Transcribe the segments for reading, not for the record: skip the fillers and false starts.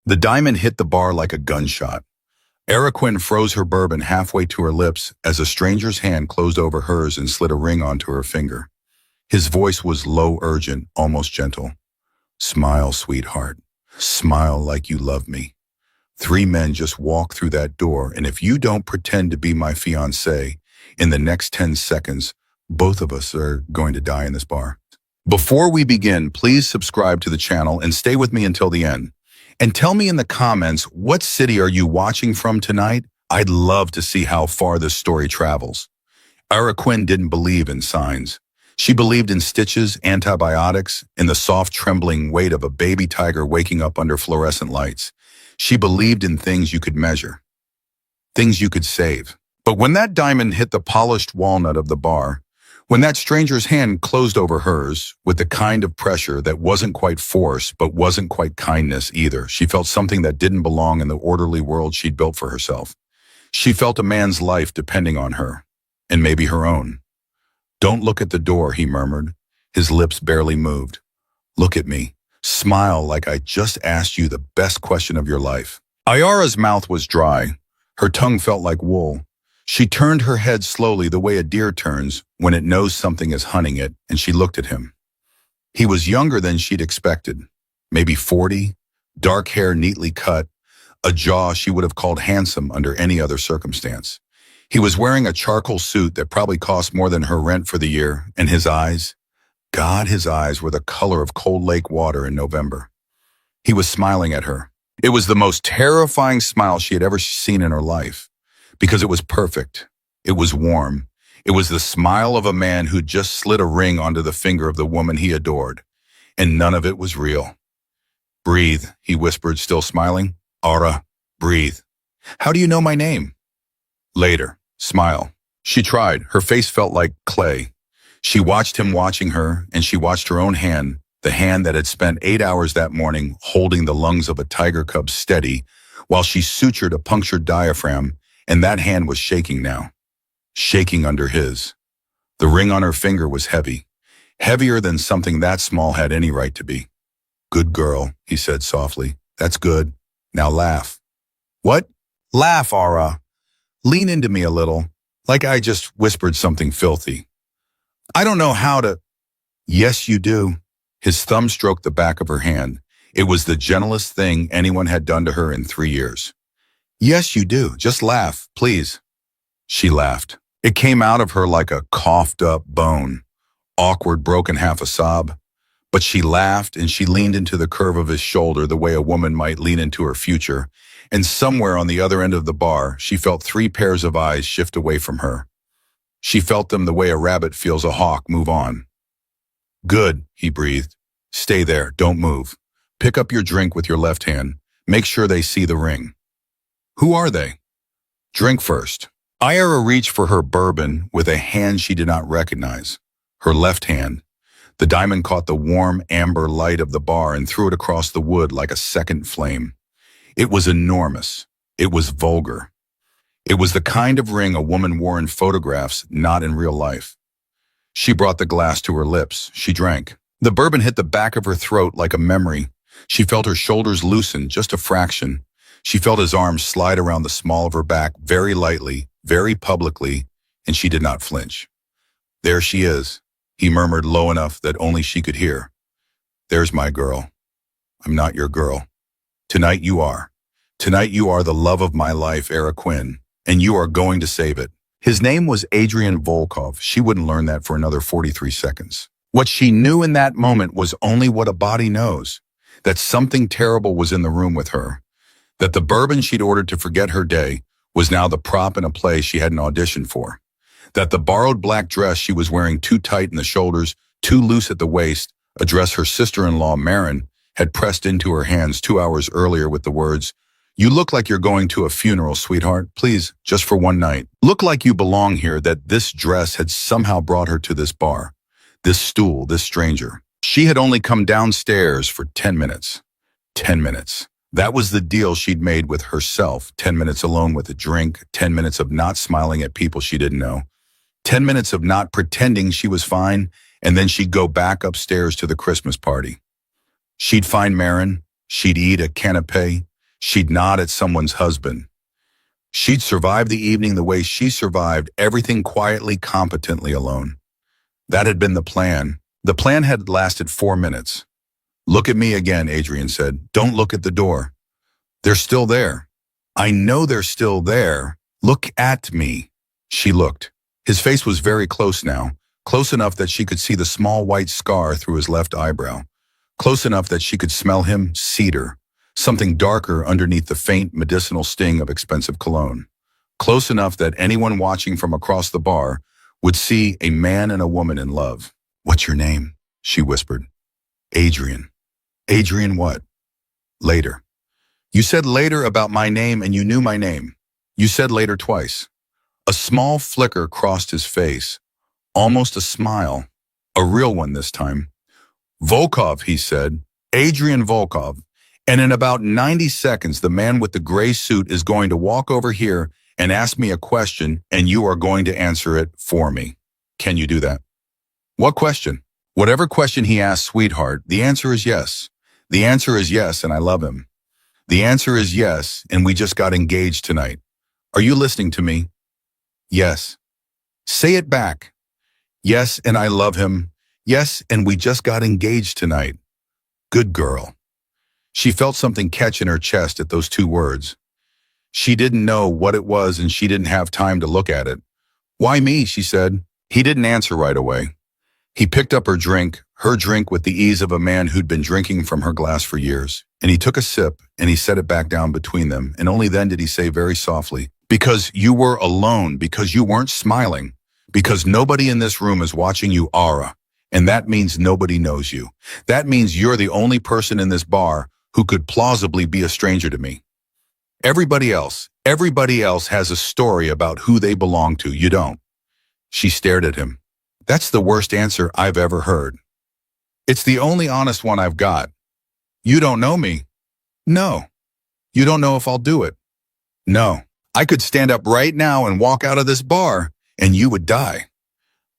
The diamond hit the bar like a gunshot. Araquin froze her bourbon halfway to her lips as a stranger's hand closed over hers and slid a ring onto her finger. His voice was low, urgent, almost gentle. "Smile, sweetheart. Smile like you love me. 3 men just walk through that door, and if you don't pretend to be my fiancé, in the next 10 seconds, both of us are going to die in this bar." Before we begin, please subscribe to the channel and stay with me until the end. And tell me in the comments, what city are you watching from tonight? I'd love to see how far this story travels. Araquin didn't believe in signs. She believed in stitches, antibiotics, in the soft trembling weight of a baby tiger waking up under fluorescent lights. She believed in things you could measure, things you could save. But when that diamond hit the polished walnut of the bar, when that stranger's hand closed over hers with the kind of pressure that wasn't quite force but wasn't quite kindness either, she felt something that didn't belong in the orderly world she'd built for herself. She felt a man's life depending on her, and maybe her own. "Don't look at the door," he murmured. His lips barely moved. "Look at me. Smile like I just asked you the best question of your life." Ayara's mouth was dry. Her tongue felt like wool. She turned her head slowly the way a deer turns when it knows something is hunting it, and she looked at him. He was younger than she'd expected, maybe 40, dark hair neatly cut, a jaw she would have called handsome under any other circumstance. He was wearing a charcoal suit that probably cost more than her rent for the year, and his eyes, God, his eyes were the color of cold lake water in November. He was smiling at her. It was the most terrifying smile she had ever seen in her life. Because it was perfect. It was warm. It was the smile of a man who just slid a ring onto the finger of the woman he adored. And none of it was real. "Breathe," he whispered, still smiling. "Ara, breathe." "How do you know my name?" "Later. Smile." She tried. Her face felt like clay. She watched him watching her, and she watched her own hand, the hand that had spent 8 hours that morning holding the lungs of a tiger cub steady while she sutured a punctured diaphragm. And that hand was shaking now, shaking under his. The ring on her finger was heavy, heavier than something that small had any right to be. "Good girl," he said softly. "That's good. Now laugh." "What?" "Laugh, Ara. Lean into me a little, like I just whispered something filthy." "I don't know how to." "Yes, you do." His thumb stroked the back of her hand. It was the gentlest thing anyone had done to her in 3 years. "Yes, you do. Just laugh, please." She laughed. It came out of her like a coughed-up bone, awkward, broken, half a sob. But she laughed, and she leaned into the curve of his shoulder the way a woman might lean into her future. And somewhere on the other end of the bar, she felt 3 pairs of eyes shift away from her. She felt them the way a rabbit feels a hawk move on. "Good," he breathed. "Stay there. Don't move. Pick up your drink with your left hand. Make sure they see the ring." "Who are they?" "Drink first." Ira reached for her bourbon with a hand she did not recognize. Her left hand. The diamond caught the warm amber light of the bar and threw it across the wood like a second flame. It was enormous. It was vulgar. It was the kind of ring a woman wore in photographs, not in real life. She brought the glass to her lips. She drank. The bourbon hit the back of her throat like a memory. She felt her shoulders loosen just a fraction. She felt his arms slide around the small of her back very lightly, very publicly, and she did not flinch. "There she is," he murmured low enough that only she could hear. "There's my girl. I'm not your girl. Tonight you are. Tonight you are the love of my life, Araquin, and you are going to save it." His name was Adrian Volkov. She wouldn't learn that for another 43 seconds. What she knew in that moment was only what a body knows, that something terrible was in the room with her. That the bourbon she'd ordered to forget her day was now the prop in a play she hadn't auditioned for. That the borrowed black dress she was wearing too tight in the shoulders, too loose at the waist, a dress her sister-in-law, Marin, had pressed into her hands 2 hours earlier with the words, "You look like you're going to a funeral, sweetheart. Please, just for one night. Look like you belong here," that this dress had somehow brought her to this bar, this stool, this stranger. She had only come downstairs for 10 minutes. 10 minutes. That was the deal she'd made with herself. 10 minutes alone with a drink, 10 minutes of not smiling at people she didn't know, 10 minutes of not pretending she was fine, and then she'd go back upstairs to the Christmas party. She'd find Marin, she'd eat a canapé, She'd nod at someone's husband. She'd survive the evening the way she survived everything quietly, competently alone. That had been the plan. The plan had lasted 4 minutes. Look at me again, Adrian said. Don't look at the door. They're still there. I know they're still there. Look at me. She looked. His face was very close now, close enough that she could see the small white scar through his left eyebrow, close enough that she could smell him, cedar, something darker underneath the faint medicinal sting of expensive cologne, close enough that anyone watching from across the bar would see a man and a woman in love. What's your name? She whispered. Adrian. Adrian what? Later. You said later about my name and you knew my name. You said later twice. A small flicker crossed his face, almost a smile, a real one this time. Volkov, he said. Adrian Volkov. And in about 90 seconds, the man with the gray suit is going to walk over here and ask me a question, and you are going to answer it for me. Can you do that? What question? Whatever question he asks, sweetheart, the answer is yes. The answer is yes, and I love him. The answer is yes, and we just got engaged tonight. Are you listening to me? Yes. Say it back. Yes, and I love him. Yes, and we just got engaged tonight. Good girl. She felt something catch in her chest at those two words. She didn't know what it was and she didn't have time to look at it. Why me, she said. He didn't answer right away. He picked up her drink with the ease of a man who'd been drinking from her glass for years, and he took a sip and he set it back down between them, and only then did he say very softly, because you were alone, because you weren't smiling, because nobody in this room is watching you, Ara, and that means nobody knows you. That means you're the only person in this bar who could plausibly be a stranger to me. Everybody else has a story about who they belong to. You don't. She stared at him. That's the worst answer I've ever heard. It's the only honest one I've got. You don't know me. No. You don't know if I'll do it. No. I could stand up right now and walk out of this bar, and you would die.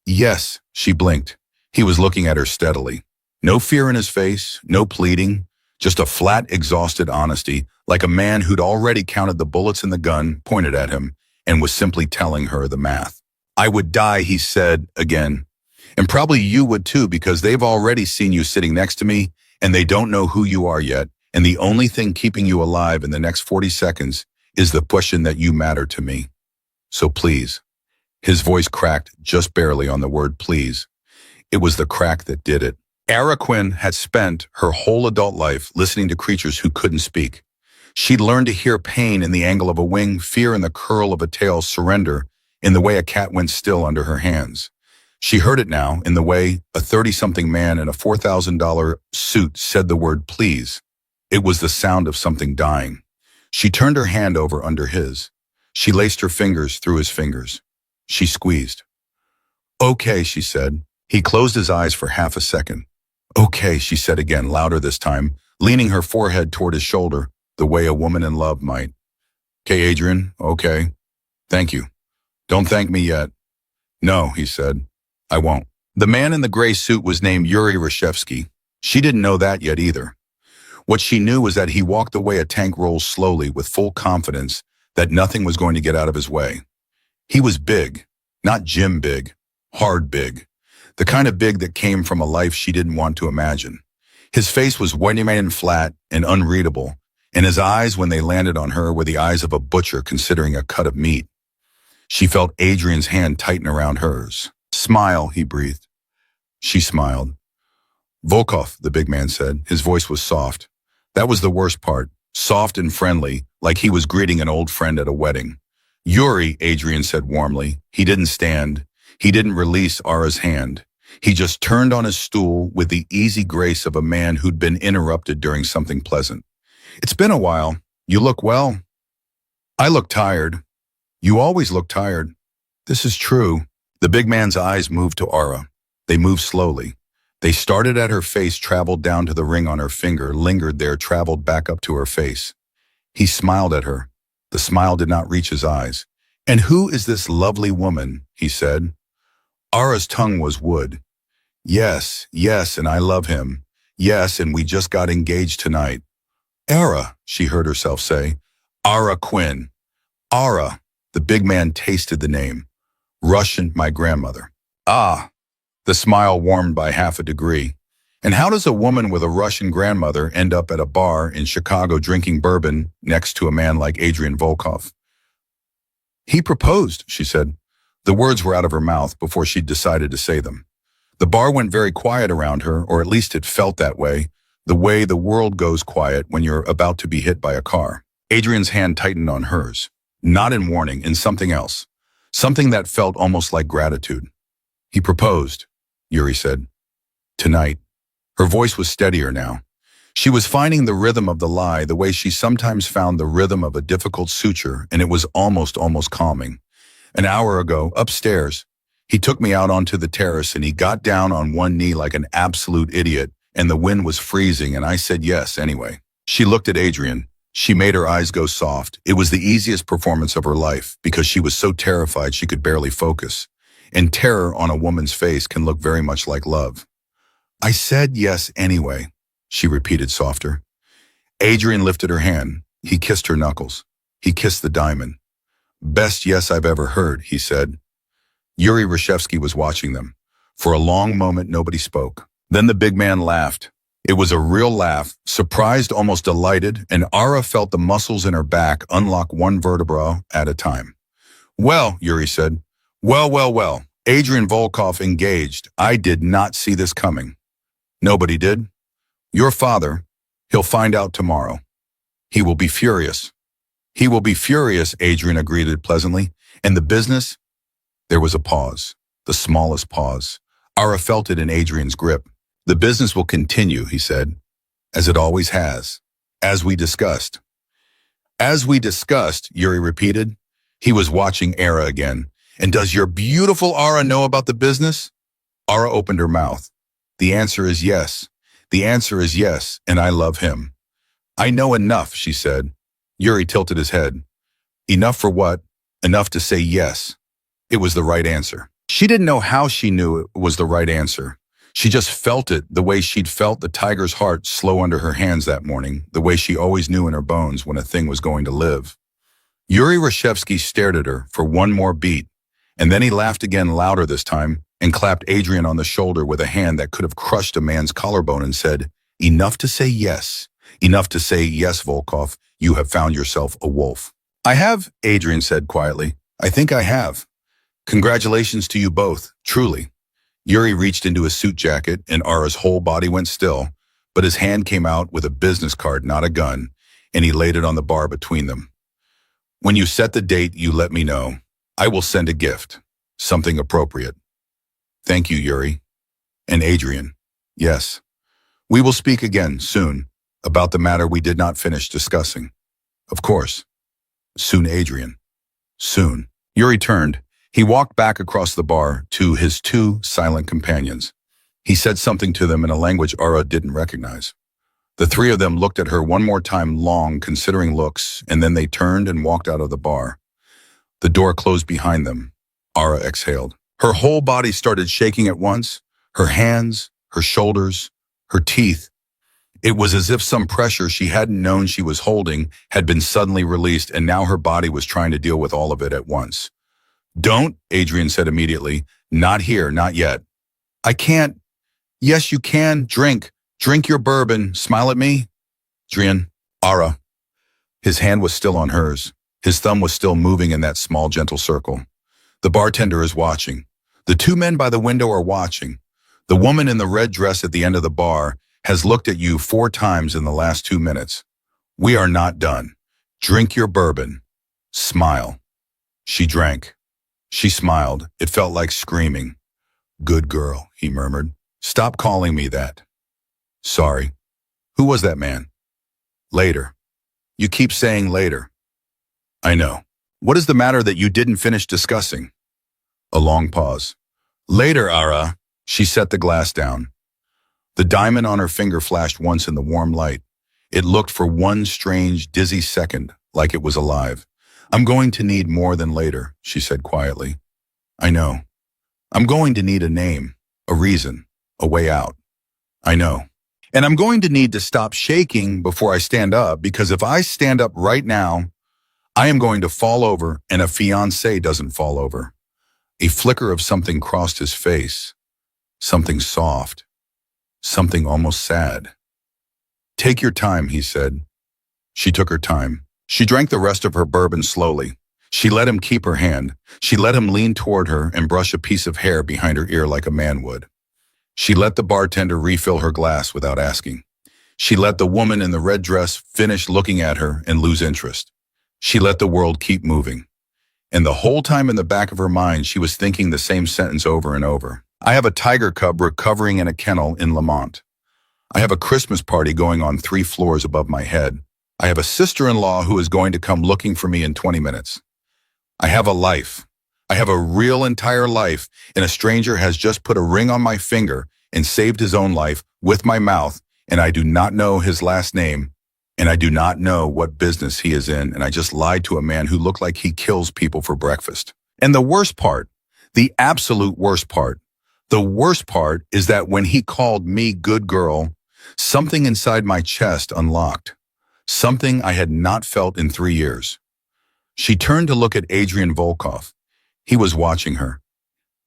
Yes, she blinked. He was looking at her steadily. No fear in his face, no pleading, just a flat, exhausted honesty, like a man who'd already counted the bullets in the gun pointed at him and was simply telling her the math. I would die, he said again. And probably you would too, because they've already seen you sitting next to me and they don't know who you are yet. And the only thing keeping you alive in the next 40 seconds is the question that you matter to me. So please. His voice cracked just barely on the word please. It was the crack that did it. Ara Quinn had spent her whole adult life listening to creatures who couldn't speak. She'd learned to hear pain in the angle of a wing, fear in the curl of a tail, surrender in the way a cat went still under her hands. She heard it now in the way a 30-something man in a $4,000 suit said the word please. It was the sound of something dying. She turned her hand over under his. She laced her fingers through his fingers. She squeezed. Okay, she said. He closed his eyes for half a second. Okay, she said again, louder this time, leaning her forehead toward his shoulder, the way a woman in love might. Okay, Adrian, okay. Thank you. Don't thank me yet. No, he said. I won't. The man in the gray suit was named Yuri Rashevsky. She didn't know that yet either. What she knew was that he walked the way a tank rolls slowly with full confidence that nothing was going to get out of his way. He was big, not Jim big, hard big. The kind of big that came from a life she didn't want to imagine. His face was white and flat and unreadable, and his eyes, when they landed on her, were the eyes of a butcher considering a cut of meat. She felt Adrian's hand tighten around hers. Smile, he breathed. She smiled. Volkov, the big man said. His voice was soft. That was the worst part, soft and friendly, like he was greeting an old friend at a wedding. Yuri, Adrian said warmly. He didn't stand. He didn't release Ara's hand. He just turned on his stool with the easy grace of a man who'd been interrupted during something pleasant. It's been a while. You look well. I look tired. You always look tired. This is true. The big man's eyes moved to Ara. They moved slowly. They started at her face, traveled down to the ring on her finger, lingered there, traveled back up to her face. He smiled at her. The smile did not reach his eyes. And who is this lovely woman? He said. Ara's tongue was wood. Yes, and I love him. Yes, and we just got engaged tonight. Ara, she heard herself say. Ara Quinn. Ara. The big man tasted the name. Russian, my grandmother. Ah, the smile warmed by half a degree. And how does a woman with a Russian grandmother end up at a bar in Chicago drinking bourbon next to a man like Adrian Volkov? He proposed, she said. The words were out of her mouth before she'd decided to say them. The bar went very quiet around her, or at least it felt that way the world goes quiet when you're about to be hit by a car. Adrian's hand tightened on hers, not in warning, in something else, something that felt almost like gratitude. He proposed, Yuri said. Tonight. Her voice was steadier now. She was finding the rhythm of the lie the way she sometimes found the rhythm of a difficult suture, and it was almost calming. An hour ago, upstairs, he took me out onto the terrace and he got down on one knee like an absolute idiot, and the wind was freezing, and I said yes anyway. She looked at Adrian. She made her eyes go soft. It was the easiest performance of her life because she was so terrified she could barely focus. And terror on a woman's face can look very much like love. I said yes anyway, she repeated softer. Adrian lifted her hand. He kissed her knuckles. He kissed the diamond. Best yes I've ever heard, he said. Yuri Reshevsky was watching them. For a long moment, nobody spoke. Then the big man laughed. It was a real laugh, surprised, almost delighted, and Ara felt the muscles in her back unlock one vertebra at a time. Well, Yuri said. Well. Adrian Volkov engaged. I did not see this coming. Nobody did. Your father, he'll find out tomorrow. He will be furious. He will be furious, Adrian agreed pleasantly. And the business? There was a pause, the smallest pause. Ara felt it in Adrian's grip. The business will continue, he said, as it always has, as we discussed. As we discussed, Yuri repeated. He was watching Ara again. And does your beautiful Ara know about the business? Ara opened her mouth. The answer is yes. The answer is yes, and I love him. I know enough, she said. Yuri tilted his head. Enough for what? Enough to say yes. It was the right answer. She didn't know how she knew it was the right answer. She just felt it the way she'd felt the tiger's heart slow under her hands that morning, the way she always knew in her bones when a thing was going to live. Yuri Reshevsky stared at her for one more beat, and then he laughed again louder this time and clapped Adrian on the shoulder with a hand that could have crushed a man's collarbone and said, Enough to say yes. Enough to say yes, Volkov, you have found yourself a wolf. I have, Adrian said quietly. I think I have. Congratulations to you both, truly. Yuri reached into his suit jacket and Ara's whole body went still, but his hand came out with a business card, not a gun, and he laid it on the bar between them. When you set the date, you let me know. I will send a gift, something appropriate. Thank you, Yuri. And Adrian. Yes. We will speak again soon about the matter we did not finish discussing. Of course. Soon, Adrian. Soon. Yuri turned. He walked back across the bar to his two silent companions. He said something to them in a language Ara didn't recognize. The three of them looked at her one more time, long, considering looks, and then they turned and walked out of the bar. The door closed behind them. Ara exhaled. Her whole body started shaking at once, her hands, her shoulders, her teeth. It was as if some pressure she hadn't known she was holding had been suddenly released, and now her body was trying to deal with all of it at once. Don't, Adrian said immediately. Not here, not yet. I can't. Yes, you can. Drink. Drink your bourbon. Smile at me. Adrian. Ara. His hand was still on hers. His thumb was still moving in that small, gentle circle. The bartender is watching. The two men by the window are watching. The woman in the red dress at the end of the bar has looked at you 4 times in the last 2 minutes. We are not done. Drink your bourbon. Smile. She drank. She smiled. It felt like screaming. Good girl, he murmured. Stop calling me that. Sorry. Who was that man? Later. You keep saying later. I know. What is the matter that you didn't finish discussing? A long pause. Later, Ara. She set the glass down. The diamond on her finger flashed once in the warm light. It looked for one strange, dizzy second like it was alive. I'm going to need more than later, she said quietly. I know. I'm going to need a name, a reason, a way out. I know. And I'm going to need to stop shaking before I stand up, because if I stand up right now, I am going to fall over, and a fiancé doesn't fall over. A flicker of something crossed his face, something soft, something almost sad. Take your time, he said. She took her time. She drank the rest of her bourbon slowly. She let him keep her hand. She let him lean toward her and brush a piece of hair behind her ear like a man would. She let the bartender refill her glass without asking. She let the woman in the red dress finish looking at her and lose interest. She let the world keep moving. And the whole time in the back of her mind, she was thinking the same sentence over and over. I have a tiger cub recovering in a kennel in Lamont. I have a Christmas party going on 3 floors above my head. I have a sister-in-law who is going to come looking for me in 20 minutes. I have a life. I have a real entire life, and a stranger has just put a ring on my finger and saved his own life with my mouth, and I do not know his last name, and I do not know what business he is in, and I just lied to a man who looked like he kills people for breakfast. And the worst part, the absolute worst part, the worst part is that when he called me good girl, something inside my chest unlocked, something I had not felt in 3 years. She turned to look at Adrian Volkov. He was watching her.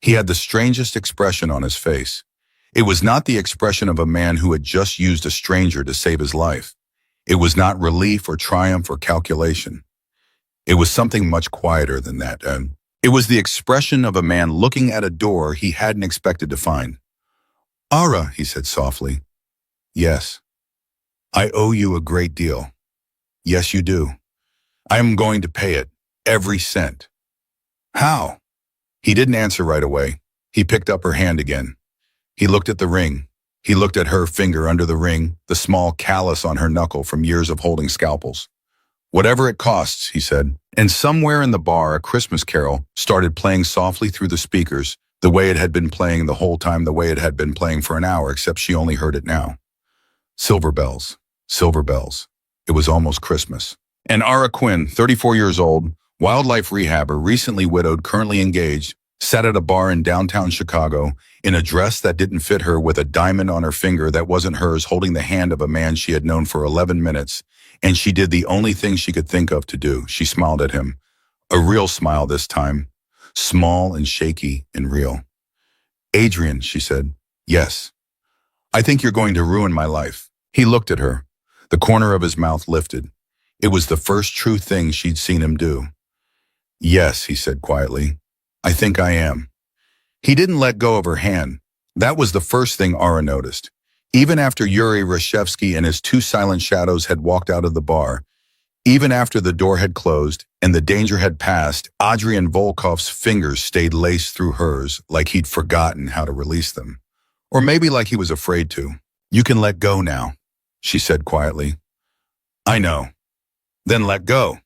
He had the strangest expression on his face. It was not the expression of a man who had just used a stranger to save his life. It was not relief or triumph or calculation. It was something much quieter than that. It was the expression of a man looking at a door he hadn't expected to find. Ara, he said softly. Yes. I owe you a great deal. Yes, you do. I am going to pay it, every cent. How? He didn't answer right away. He picked up her hand again. He looked at the ring. He looked at her finger under the ring, the small callus on her knuckle from years of holding scalpels. Whatever it costs, he said. And somewhere in the bar, a Christmas carol started playing softly through the speakers, the way it had been playing the whole time, the way it had been playing for an hour, except she only heard it now. Silver bells, silver bells. It was almost Christmas. And Ara Quinn, 34 years old, wildlife rehabber, recently widowed, currently engaged, sat at a bar in downtown Chicago in a dress that didn't fit her, with a diamond on her finger that wasn't hers, holding the hand of a man she had known for 11 minutes, and she did the only thing she could think of to do. She smiled at him. A real smile this time, small and shaky and real. Adrian, she said. Yes. I think you're going to ruin my life. He looked at her. The corner of his mouth lifted. It was the first true thing she'd seen him do. Yes, he said quietly. I think I am. He didn't let go of her hand. That was the first thing Ara noticed. Even after Yuri Reshevsky and his 2 silent shadows had walked out of the bar, even after the door had closed and the danger had passed, Adrian Volkov's fingers stayed laced through hers, like he'd forgotten how to release them. Or maybe like he was afraid to. You can let go now, she said quietly. I know. Then let go.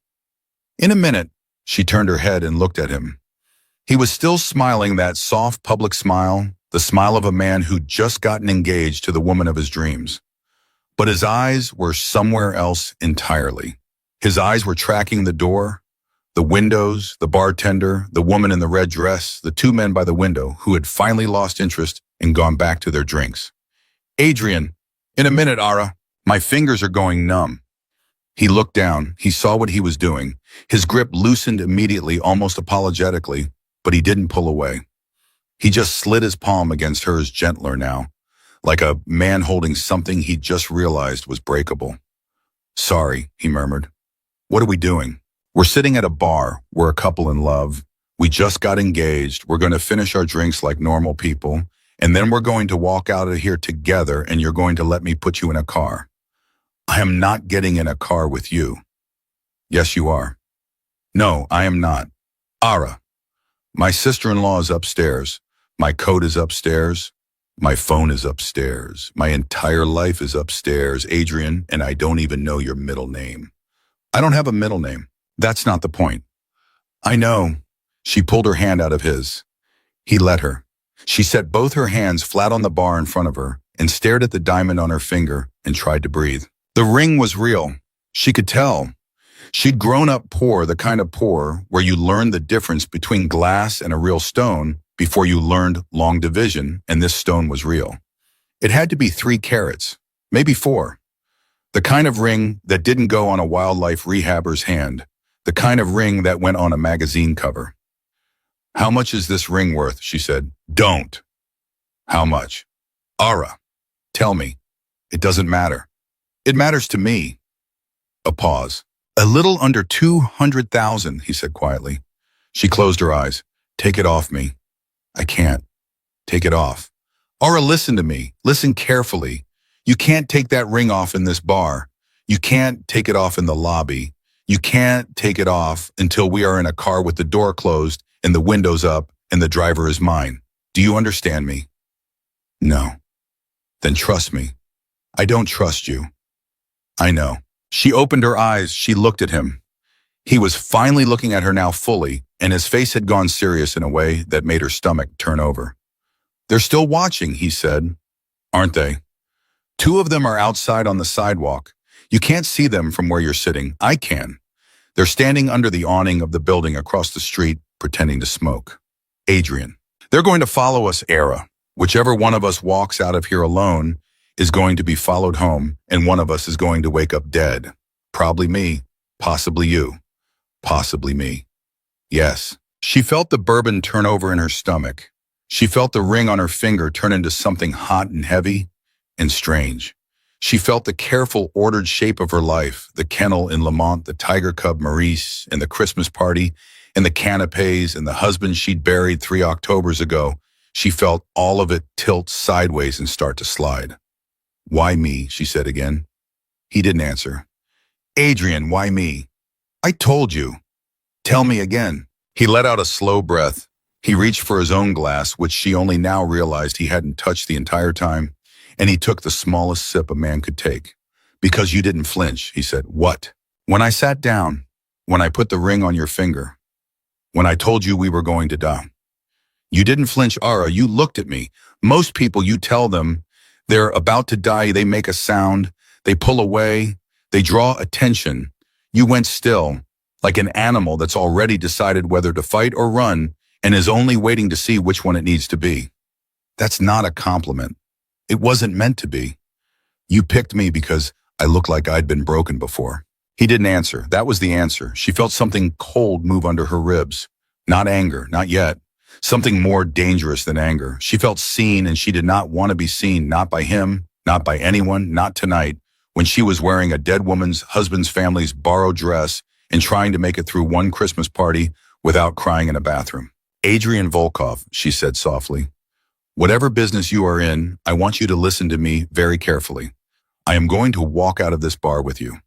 In a minute, she turned her head and looked at him. He was still smiling, that soft public smile, the smile of a man who'd just gotten engaged to the woman of his dreams. But his eyes were somewhere else entirely. His eyes were tracking the door, the windows, the bartender, the woman in the red dress, the 2 men by the window who had finally lost interest and gone back to their drinks. Adrian, in a minute, Ara. My fingers are going numb. He looked down. He saw what he was doing. His grip loosened immediately, almost apologetically, but he didn't pull away. He just slid his palm against hers gentler now, like a man holding something he just realized was breakable. Sorry, he murmured. What are we doing? We're sitting at a bar. We're a couple in love. We just got engaged. We're going to finish our drinks like normal people, and then we're going to walk out of here together, and you're going to let me put you in a car. I am not getting in a car with you. Yes, you are. No, I am not. Ara. My sister-in-law is upstairs. My coat is upstairs. My phone is upstairs. My entire life is upstairs, Adrian, and I don't even know your middle name. I don't have a middle name. That's not the point. I know. She pulled her hand out of his. He let her. She set both her hands flat on the bar in front of her and stared at the diamond on her finger and tried to breathe. The ring was real. She could tell. She'd grown up poor, the kind of poor where you learn the difference between glass and a real stone before you learned long division, and this stone was real. It had to be 3 carats. maybe 4. The kind of ring that didn't go on a wildlife rehabber's hand. The kind of ring that went on a magazine cover. How much is this ring worth? She said. Don't. How much? Ara, tell me. It doesn't matter. It matters to me. A pause. A little under 200,000, he said quietly. She closed her eyes. Take it off me. I can't. Take it off. Ara, listen to me. Listen carefully. You can't take that ring off in this bar. You can't take it off in the lobby. You can't take it off until we are in a car with the door closed and the windows up and the driver is mine. Do you understand me? No. Then trust me. I don't trust you. I know. She opened her eyes. She looked at him. He was finally looking at her now fully, and his face had gone serious in a way that made her stomach turn over. They're still watching, he said. Aren't they? 2 of them are outside on the sidewalk. You can't see them from where you're sitting. I can. They're standing under the awning of the building across the street, pretending to smoke. Adrian. They're going to follow us, Ara. Whichever one of us walks out of here alone is going to be followed home, and one of us is going to wake up dead. Probably me. Possibly you. Possibly me. Yes. She felt the bourbon turn over in her stomach. She felt the ring on her finger turn into something hot and heavy and strange. She felt the careful, ordered shape of her life, the kennel in Lamont, the tiger cub Maurice, and the Christmas party, and the canapes, and the husband she'd buried 3 Octobers ago. She felt all of it tilt sideways and start to slide. Why me? She said again. He didn't answer. Adrian, why me? I told you. Tell me again. He let out a slow breath. He reached for his own glass, which she only now realized he hadn't touched the entire time, and he took the smallest sip a man could take. Because you didn't flinch, he said. What? When I sat down, when I put the ring on your finger, when I told you we were going to die. You didn't flinch, Ara. You looked at me. Most people, you tell them they're about to die, they make a sound, they pull away, they draw attention. You went still, like an animal that's already decided whether to fight or run and is only waiting to see which one it needs to be. That's not a compliment. It wasn't meant to be. You picked me because I looked like I'd been broken before. He didn't answer. That was the answer. She felt something cold move under her ribs. Not anger, not yet. Something more dangerous than anger. She felt seen, and she did not want to be seen, not by him, not by anyone, not tonight, when she was wearing a dead woman's husband's family's borrowed dress and trying to make it through one Christmas party without crying in a bathroom. Adrian Volkov, she said softly, whatever business you are in, I want you to listen to me very carefully. I am going to walk out of this bar with you.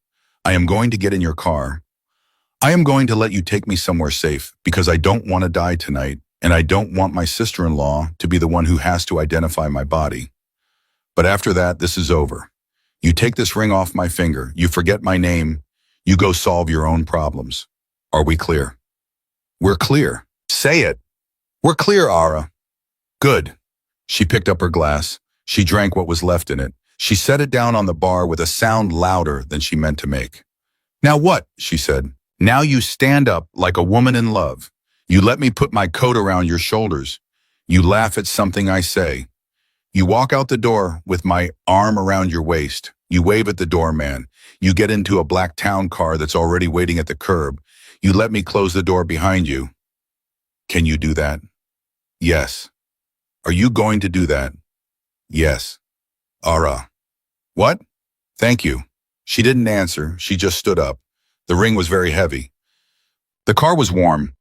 I am going to get in your car. I am going to let you take me somewhere safe because I don't want to die tonight, and I don't want my sister-in-law to be the one who has to identify my body. But after that, this is over. You take this ring off my finger, you forget my name, you go solve your own problems. Are we clear? We're clear. Say it. We're clear, Ara. Good. She picked up her glass. She drank what was left in it. She set it down on the bar with a sound louder than she meant to make. Now what? She said. Now you stand up like a woman in love. You let me put my coat around your shoulders. You laugh at something I say. You walk out the door with my arm around your waist. You wave at the doorman. You get into a black town car that's already waiting at the curb. You let me close the door behind you. Can you do that? Yes. Are you going to do that? Yes. Ara. What? Thank you. She didn't answer. She just stood up. The ring was very heavy. The car was warm.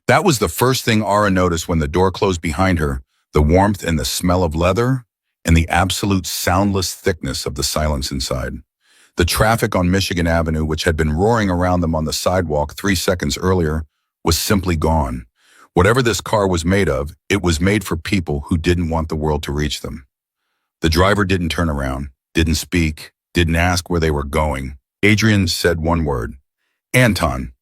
That was the first thing Ara noticed when the door closed behind her, the warmth and the smell of leather and the absolute soundless thickness of the silence inside. The traffic on Michigan Avenue, which had been roaring around them on the sidewalk 3 seconds earlier, was simply gone. Whatever this car was made of, it was made for people who didn't want the world to reach them. The driver didn't turn around, didn't speak, didn't ask where they were going. Adrian said one word. Anton.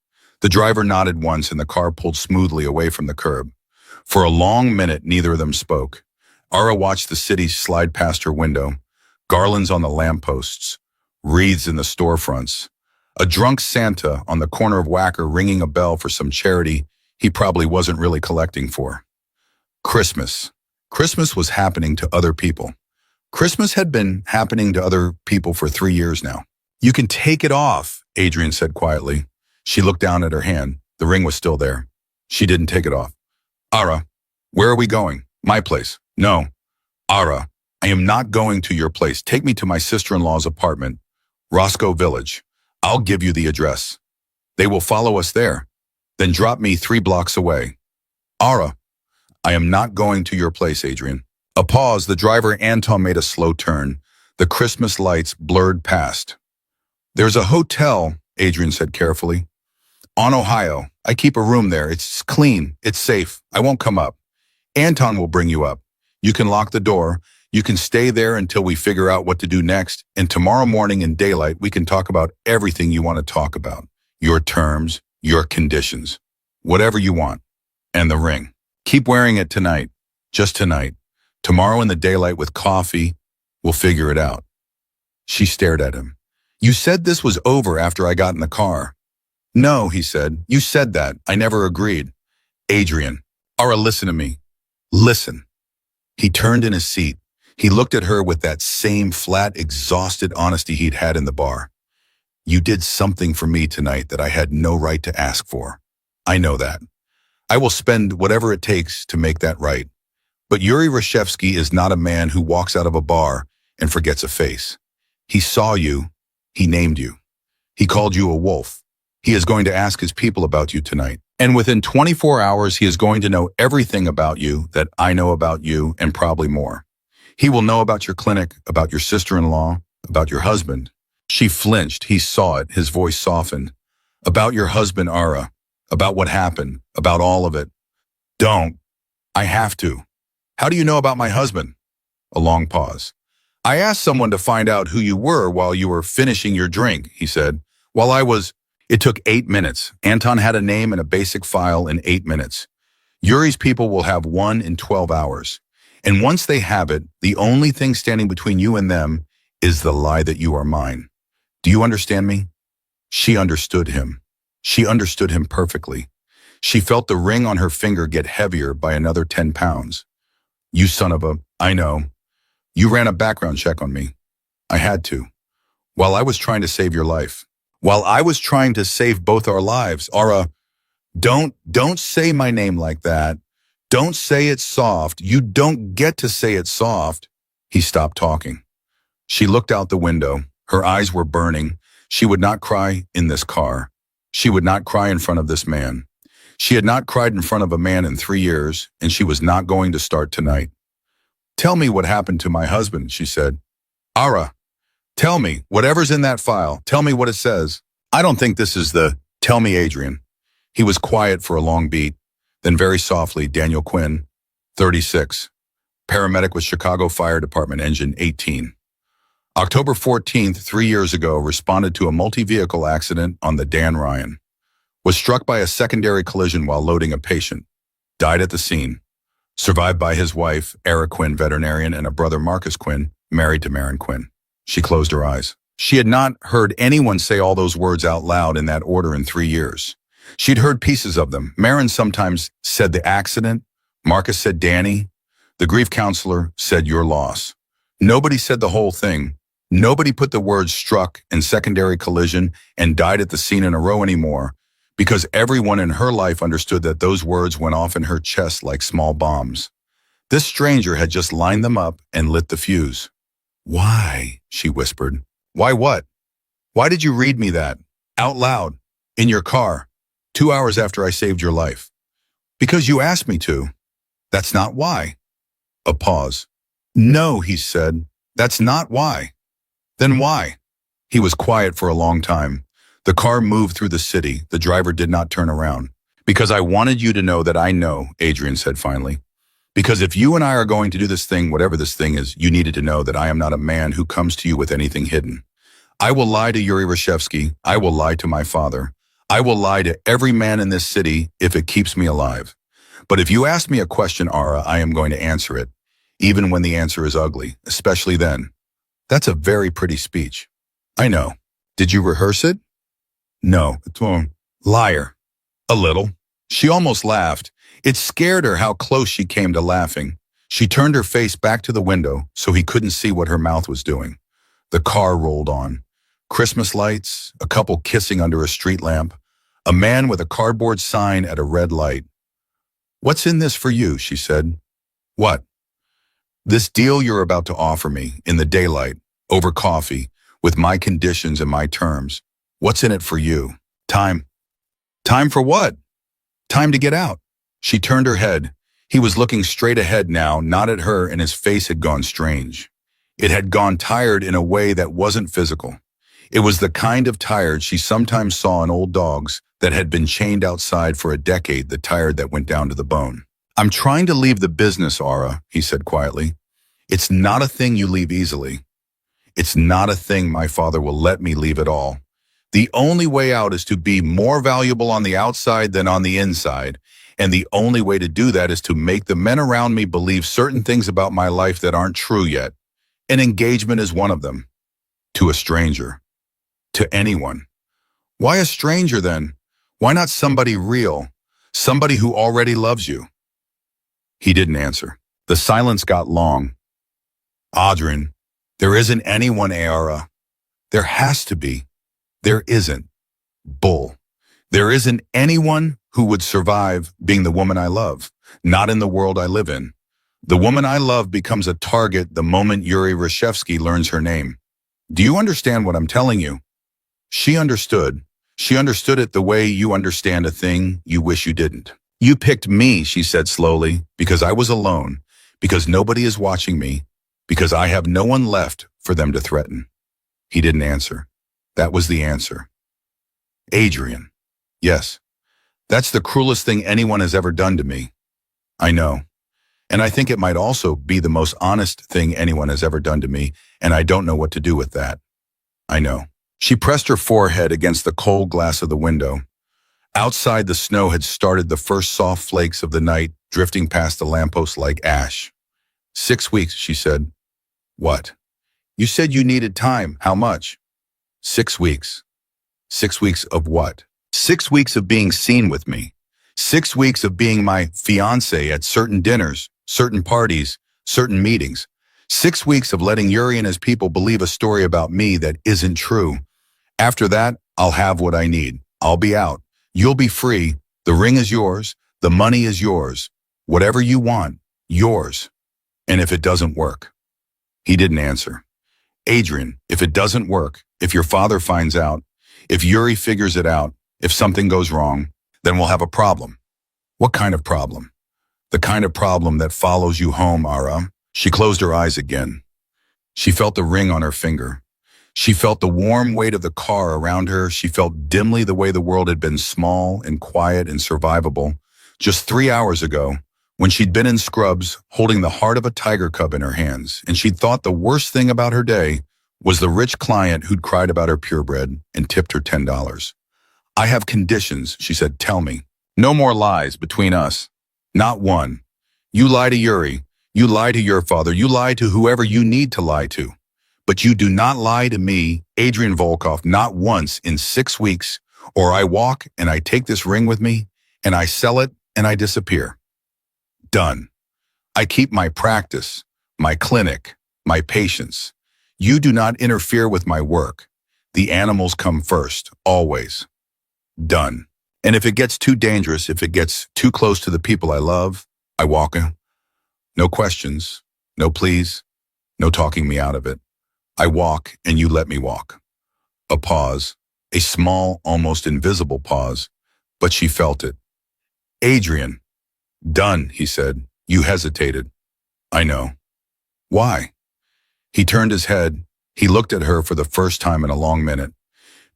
The driver nodded once and the car pulled smoothly away from the curb. For a long minute, neither of them spoke. Ara watched the city slide past her window, garlands on the lampposts, wreaths in the storefronts, a drunk Santa on the corner of Wacker ringing a bell for some charity he probably wasn't really collecting for. Christmas. Christmas was happening to other people. Christmas had been happening to other people for 3 years now. You can take it off, Adrian said quietly. She looked down at her hand. The ring was still there. She didn't take it off. Ara, where are we going? My place. No. Ara, I am not going to your place. Take me to my sister-in-law's apartment, Roscoe Village. I'll give you the address. They will follow us there. Then drop me 3 blocks away. Ara, I am not going to your place, Adrian. A pause. The driver, Anton, made a slow turn. The Christmas lights blurred past. There's a hotel, Adrian said carefully. On Ohio. I keep a room there. It's clean. It's safe. I won't come up. Anton will bring you up. You can lock the door. You can stay there until we figure out what to do next. And tomorrow morning in daylight, we can talk about everything you want to talk about. Your terms, your conditions, whatever you want. And the ring. Keep wearing it tonight. Just tonight. Tomorrow in the daylight with coffee, we'll figure it out. She stared at him. You said this was over after I got in the car. No, he said. You said that. I never agreed. Adrian, Ara, listen to me. Listen. He turned in his seat. He looked at her with that same flat, exhausted honesty he'd had in the bar. You did something for me tonight that I had no right to ask for. I know that. I will spend whatever it takes to make that right. But Yuri Reshevsky is not a man who walks out of a bar and forgets a face. He saw you. He named you. He called you a wolf. He is going to ask his people about you tonight. And within 24 hours, he is going to know everything about you that I know about you and probably more. He will know about your clinic, about your sister-in-law, about your husband. She flinched. He saw it. His voice softened. About your husband, Ara. About what happened. About all of it. Don't. I have to. How do you know about my husband? A long pause. I asked someone to find out who you were while you were finishing your drink, he said. It took 8 minutes. Anton had a name and a basic file in 8 minutes. Yuri's people will have one in 12 hours. And once they have it, the only thing standing between you and them is the lie that you are mine. Do you understand me? She understood him. She understood him perfectly. She felt the ring on her finger get heavier by another 10 pounds. You son of a, I know. You ran a background check on me. I had to. While I was trying to save your life. While I was trying to save both our lives. Ara, don't say my name like that. Don't say it soft. You don't get to say it soft. He stopped talking. She looked out the window. Her eyes were burning. She would not cry in this car. She would not cry in front of this man. She had not cried in front of a man in 3 years, and she was not going to start tonight. Tell me what happened to my husband, she said. Ara, tell me, whatever's in that file, tell me what it says. I don't think this is the, tell me, Adrian. He was quiet for a long beat. Then very softly, Daniel Quinn, 36, paramedic with Chicago Fire Department, Engine 18. October 14th, 3 years ago, responded to a multi-vehicle accident on the Dan Ryan. Was struck by a secondary collision while loading a patient. Died at the scene. Survived by his wife, Era Quinn, veterinarian, and a brother, Marcus Quinn, married to Maren Quinn. She closed her eyes. She had not heard anyone say all those words out loud in that order in 3 years. She'd heard pieces of them. Maren sometimes said the accident. Marcus said Danny. The grief counselor said your loss. Nobody said the whole thing. Nobody put the words struck and secondary collision and died at the scene in a row anymore, because everyone in her life understood that those words went off in her chest like small bombs. This stranger had just lined them up and lit the fuse. Why? She whispered. Why what? Why did you read me that? Out loud. In your car. 2 hours after I saved your life. Because you asked me to. That's not why. A pause. No, he said. That's not why. Then why? He was quiet for a long time. The car moved through the city. The driver did not turn around. Because I wanted you to know that I know, Adrian said finally. Because if you and I are going to do this thing, whatever this thing is, you needed to know that I am not a man who comes to you with anything hidden. I will lie to Yuri Reshevsky. I will lie to my father. I will lie to every man in this city if it keeps me alive. But if you ask me a question, Ara, I am going to answer it, even when the answer is ugly, especially then. That's a very pretty speech. I know. Did you rehearse it? No. Liar. A little. She almost laughed. It scared her how close she came to laughing. She turned her face back to the window so he couldn't see what her mouth was doing. The car rolled on. Christmas lights, a couple kissing under a street lamp, a man with a cardboard sign at a red light. "What's in this for you?" she said. "What?" "This deal you're about to offer me, in the daylight, over coffee, with my conditions and my terms. What's in it for you?" "Time." "Time for what?" "Time to get out." She turned her head. He was looking straight ahead now, not at her, and his face had gone strange. It had gone tired in a way that wasn't physical. It was the kind of tired she sometimes saw in old dogs that had been chained outside for a decade, the tired that went down to the bone. "I'm trying to leave the business, Aura," he said quietly. "It's not a thing you leave easily. It's not a thing my father will let me leave at all. The only way out is to be more valuable on the outside than on the inside, and the only way to do that is to make the men around me believe certain things about my life that aren't true yet. An engagement is one of them. To a stranger. To anyone. Why a stranger then? Why not somebody real? Somebody who already loves you?" He didn't answer. The silence got long. "Audrey, there isn't anyone, Aura. There has to be. There isn't. Bull. There isn't anyone who would survive being the woman I love. Not in the world I live in. The woman I love becomes a target the moment Yuri Reshevsky learns her name. Do you understand what I'm telling you?" She understood. She understood it the way you understand a thing you wish you didn't. "You picked me," she said slowly, "because I was alone, because nobody is watching me, because I have no one left for them to threaten." He didn't answer. That was the answer. "Adrian." "Yes. That's the cruelest thing anyone has ever done to me." "I know. And I think it might also be the most honest thing anyone has ever done to me, and I don't know what to do with that." "I know." She pressed her forehead against the cold glass of the window. Outside, the snow had started, the first soft flakes of the night drifting past the lamppost like ash. 6 weeks, she said. "What?" "You said you needed time. How much?" 6 weeks. 6 weeks of what? 6 weeks of being seen with me. 6 weeks of being my fiancé at certain dinners, certain parties, certain meetings. 6 weeks of letting Yuri and his people believe a story about me that isn't true. After that, I'll have what I need. I'll be out. You'll be free. The ring is yours. The money is yours. Whatever you want, yours. And if it doesn't work?" He didn't answer. "Adrian, if it doesn't work, if your father finds out, if Yuri figures it out, if something goes wrong, then we'll have a problem." "What kind of problem?" "The kind of problem that follows you home, Aura." She closed her eyes again. She felt the ring on her finger. She felt the warm weight of the car around her. She felt dimly the way the world had been small and quiet and survivable just 3 hours ago, when she'd been in scrubs holding the heart of a tiger cub in her hands, and she'd thought the worst thing about her day was the rich client who'd cried about her purebred and tipped her $10. "I have conditions," she said. "Tell me. No more lies between us. Not one. You lie to Yuri. You lie to your father. You lie to whoever you need to lie to. But you do not lie to me, Adrian Volkov, not once in 6 weeks, or I walk and I take this ring with me, and I sell it and I disappear. Done. I keep my practice, my clinic, my patients. You do not interfere with my work. The animals come first, always. Done. And if it gets too dangerous, if it gets too close to the people I love, I walk in. No questions, no pleas, no talking me out of it. I walk and you let me walk." A pause, a small, almost invisible pause, but she felt it. "Adrian." "Done," he said. "You hesitated." "I know." "Why?" He turned his head. He looked at her for the first time in a long minute.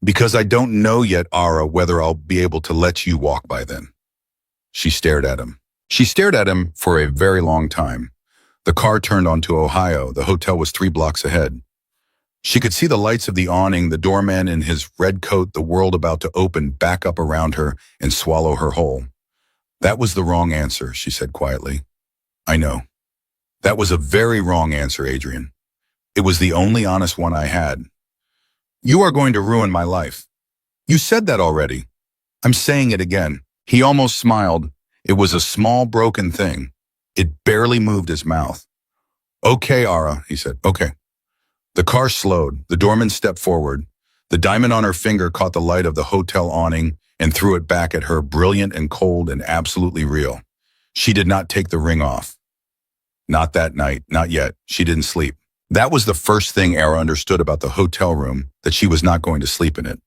"Because I don't know yet, Aura, whether I'll be able to let you walk by then." She stared at him. She stared at him for a very long time. The car turned onto Ohio. The hotel was 3 blocks ahead. She could see the lights of the awning, the doorman in his red coat, the world about to open back up around her and swallow her whole. "That was the wrong answer," she said quietly. "I know. That was a very wrong answer, Adrian. It was the only honest one I had. You are going to ruin my life. You said that already. I'm saying it again." He almost smiled. It was a small broken thing. It barely moved his mouth. Okay, Ara, he said. Okay. The car slowed. The doorman stepped forward. The diamond on her finger caught the light of the hotel awning and threw it back at her, brilliant and cold and absolutely real. She did not take the ring off. Not that night, not yet. She didn't sleep. That was the first thing Ara understood about the hotel room, that she was not going to sleep in it.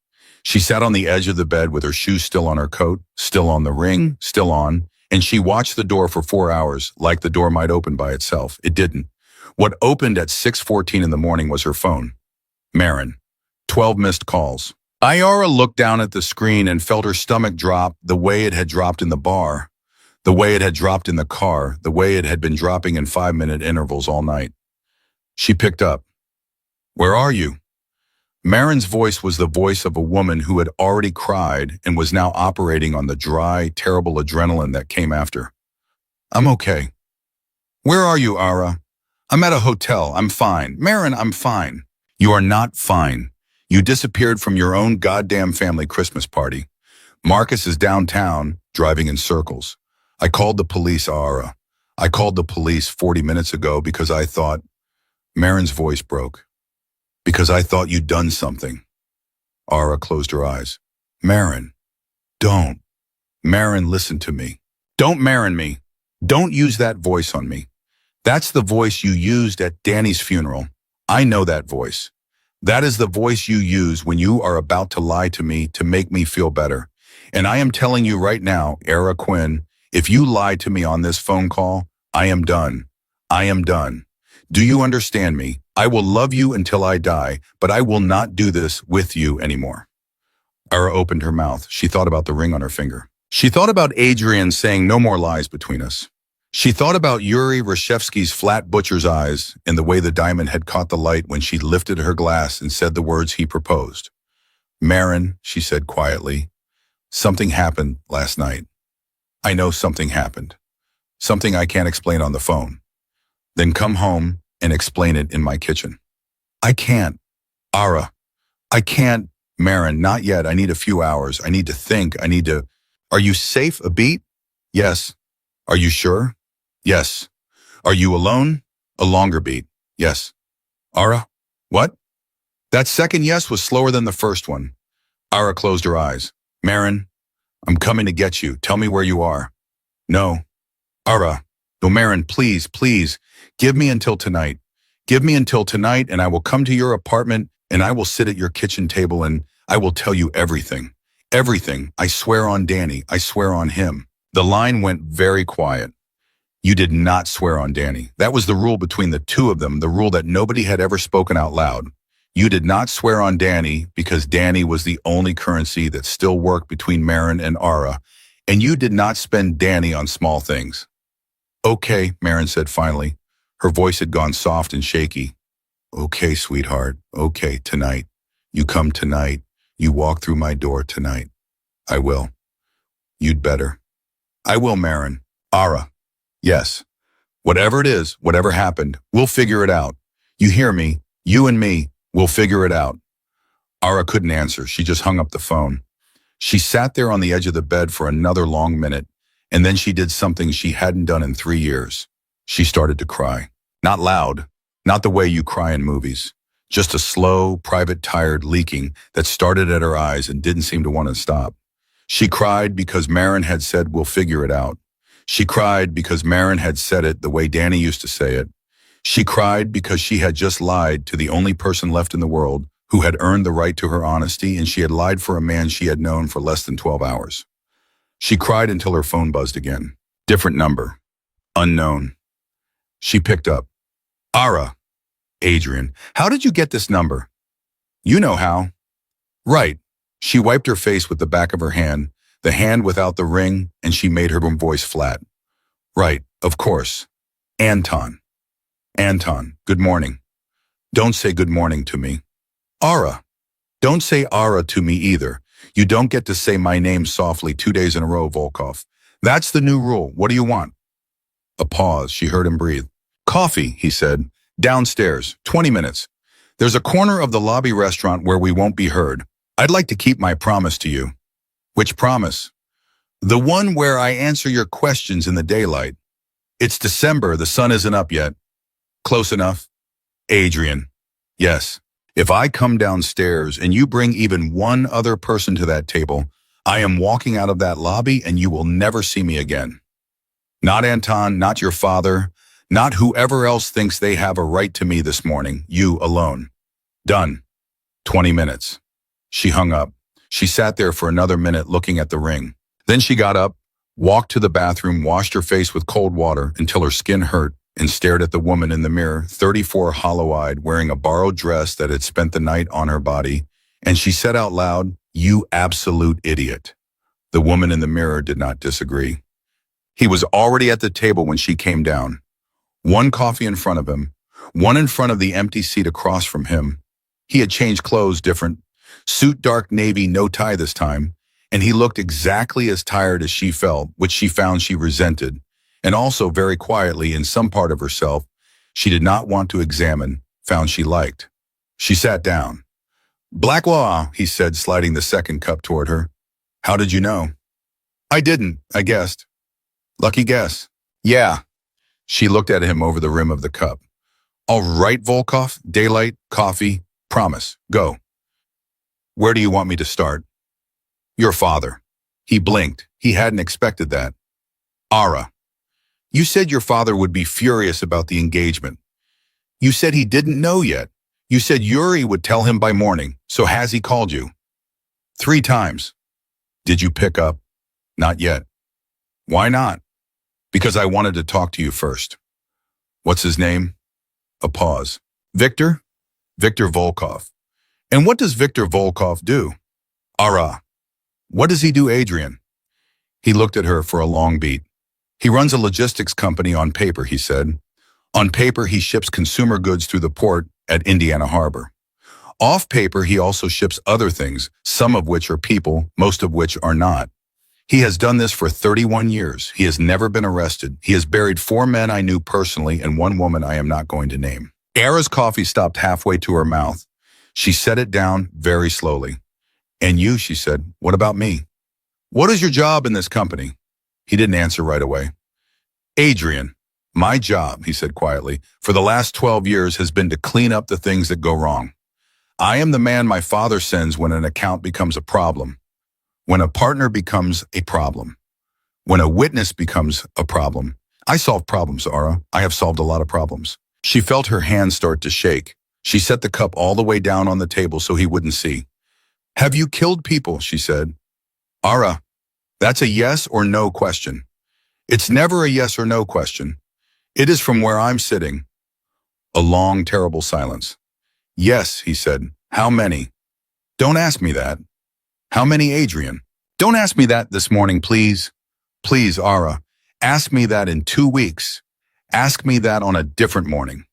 She sat on the edge of the bed with her shoes still on her coat, still on the ring, still on, and she watched the door for 4 hours, like the door might open by itself. It didn't. What opened at 6:14 in the morning was her phone. Marin. 12 missed calls. Ayara looked down at the screen and felt her stomach drop the way it had dropped in the bar, the way it had dropped in the car, the way it had been dropping in 5-minute intervals all night. She picked up. Where are you? Marin's voice was the voice of a woman who had already cried and was now operating on the dry, terrible adrenaline that came after. I'm okay. Where are you, Ara? I'm at a hotel. I'm fine. Marin, I'm fine. You are not fine. You disappeared from your own goddamn family Christmas party. Marcus is downtown, driving in circles. I called the police, Ara. I called the police 40 minutes ago because I thought... Marin's voice broke. Because I thought you'd done something. Ara closed her eyes. Marin, don't. Marin, listen to me. Don't Marin me. Don't use that voice on me. That's the voice you used at Danny's funeral. I know that voice. That is the voice you use when you are about to lie to me to make me feel better. And I am telling you right now, Ara Quinn, if you lie to me on this phone call, I am done. I am done. Do you understand me? I will love you until I die, but I will not do this with you anymore. Ara opened her mouth. She thought about the ring on her finger. She thought about Adrian saying no more lies between us. She thought about Yuri Reshevsky's flat butcher's eyes and the way the diamond had caught the light when she lifted her glass and said the words he proposed. Marin, she said quietly, something happened last night. I know something happened. Something I can't explain on the phone. Then come home and explain it in my kitchen. I can't. Ara, I can't. Marin, not yet. I need a few hours. I need to think. Are you safe a beat? Yes. Are you sure? Yes. Are you alone? A longer beat. Yes. Ara? What? That second yes was slower than the first one. Ara closed her eyes. Marin, I'm coming to get you. Tell me where you are. No. Ara. No, Marin, please, please. Give me until tonight. Give me until tonight and I will come to your apartment and I will sit at your kitchen table and I will tell you everything. Everything. I swear on Danny. I swear on him. The line went very quiet. You did not swear on Danny. That was the rule between the two of them, the rule that nobody had ever spoken out loud. You did not swear on Danny because Danny was the only currency that still worked between Marin and Ara, and you did not spend Danny on small things. Okay, Marin said finally. Her voice had gone soft and shaky. Okay, sweetheart. Okay, tonight. You come tonight. You walk through my door tonight. I will. You'd better. I will, Marin. Ara. Yes. Whatever it is, whatever happened, we'll figure it out. You hear me? You and me, we'll figure it out. Ara couldn't answer. She just hung up the phone. She sat there on the edge of the bed for another long minute, and then she did something she hadn't done in 3 years. She started to cry. Not loud, not the way you cry in movies. Just a slow, private, tired leaking that started at her eyes and didn't seem to want to stop. She cried because Marin had said, we'll figure it out. She cried because Marin had said it the way Danny used to say it. She cried because she had just lied to the only person left in the world who had earned the right to her honesty, and she had lied for a man she had known for less than 12 hours. She cried until her phone buzzed again. Different number. Unknown. She picked up. Ara. Adrian. How did you get this number? You know how. Right. She wiped her face with the back of her hand, the hand without the ring, and she made her voice flat. Right, of course. Anton. Anton, good morning. Don't say good morning to me. Ara. Don't say Ara to me either. You don't get to say my name softly 2 days in a row, Volkov. That's the new rule. What do you want? A pause. She heard him breathe. Coffee, he said. Downstairs. 20 minutes. There's a corner of the lobby restaurant where we won't be heard. I'd like to keep my promise to you. Which promise? The one where I answer your questions in the daylight. It's December, the sun isn't up yet. Close enough. Adrian. Yes. If I come downstairs and you bring even one other person to that table, I am walking out of that lobby and you will never see me again. Not Anton, not your father, not whoever else thinks they have a right to me this morning. You alone. Done. 20 minutes. She hung up. She sat there for another minute looking at the ring. Then she got up, walked to the bathroom, washed her face with cold water until her skin hurt, and stared at the woman in the mirror, 34, hollow-eyed, wearing a borrowed dress that had spent the night on her body, and she said out loud, "You absolute idiot." The woman in the mirror did not disagree. He was already at the table when she came down. One coffee in front of him, one in front of the empty seat across from him. He had changed clothes different, suit dark navy, no tie this time, and he looked exactly as tired as she felt, which she found she resented, and also very quietly in some part of herself she did not want to examine, found she liked. She sat down. "Blacklaw," he said, sliding the second cup toward her. "How did you know?" "I didn't, I guessed." "Lucky guess." "Yeah." She looked at him over the rim of the cup. "All right, Volkov, daylight, coffee, promise, go." "Where do you want me to start?" "Your father." He blinked. He hadn't expected that. "Ara, you said your father would be furious about the engagement. You said he didn't know yet. You said Yuri would tell him by morning, so has he called you?" 3 times. "Did you pick up?" "Not yet." "Why not?" "Because I wanted to talk to you first." "What's his name?" A pause. "Victor?" "Victor Volkov." "And what does Victor Volkov do?" "Ara." "What does he do, Adrian?" He looked at her for a long beat. "He runs a logistics company on paper," he said. "On paper, he ships consumer goods through the port at Indiana Harbor. Off paper, he also ships other things, some of which are people, most of which are not. He has done this for 31 years. He has never been arrested. He has buried 4 men I knew personally and 1 woman I am not going to name." Ara's coffee stopped halfway to her mouth. She set it down very slowly. "And you," she said, "what about me? What is your job in this company?" He didn't answer right away. "Adrian, my job," he said quietly, "for the last 12 years has been to clean up the things that go wrong. I am the man my father sends when an account becomes a problem, when a partner becomes a problem, when a witness becomes a problem. I solve problems, Ara. I have solved a lot of problems." She felt her hands start to shake. She set the cup all the way down on the table so he wouldn't see. "Have you killed people?" she said. "Ara, that's a yes or no question. It's never a yes or no question. It is from where I'm sitting." A long, terrible silence. "Yes," he said. "How many?" "Don't ask me that." "How many, Adrian?" "Don't ask me that this morning, please. Please, Ara. Ask me that in 2 weeks. Ask me that on a different morning.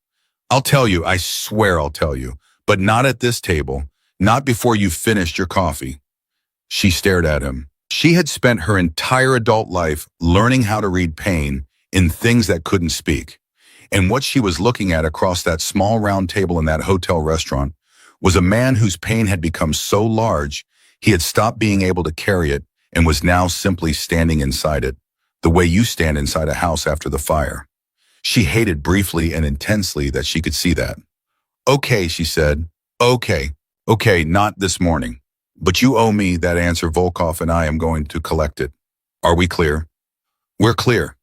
I'll tell you, I swear I'll tell you, but not at this table, not before you've finished your coffee." She stared at him. She had spent her entire adult life learning how to read pain in things that couldn't speak. And what she was looking at across that small round table in that hotel restaurant was a man whose pain had become so large he had stopped being able to carry it and was now simply standing inside it, the way you stand inside a house after the fire. She hated briefly and intensely that she could see that. "Okay," she said. "Okay. Okay, not this morning. But you owe me that answer, Volkov, and I am going to collect it. Are we clear?" "We're clear.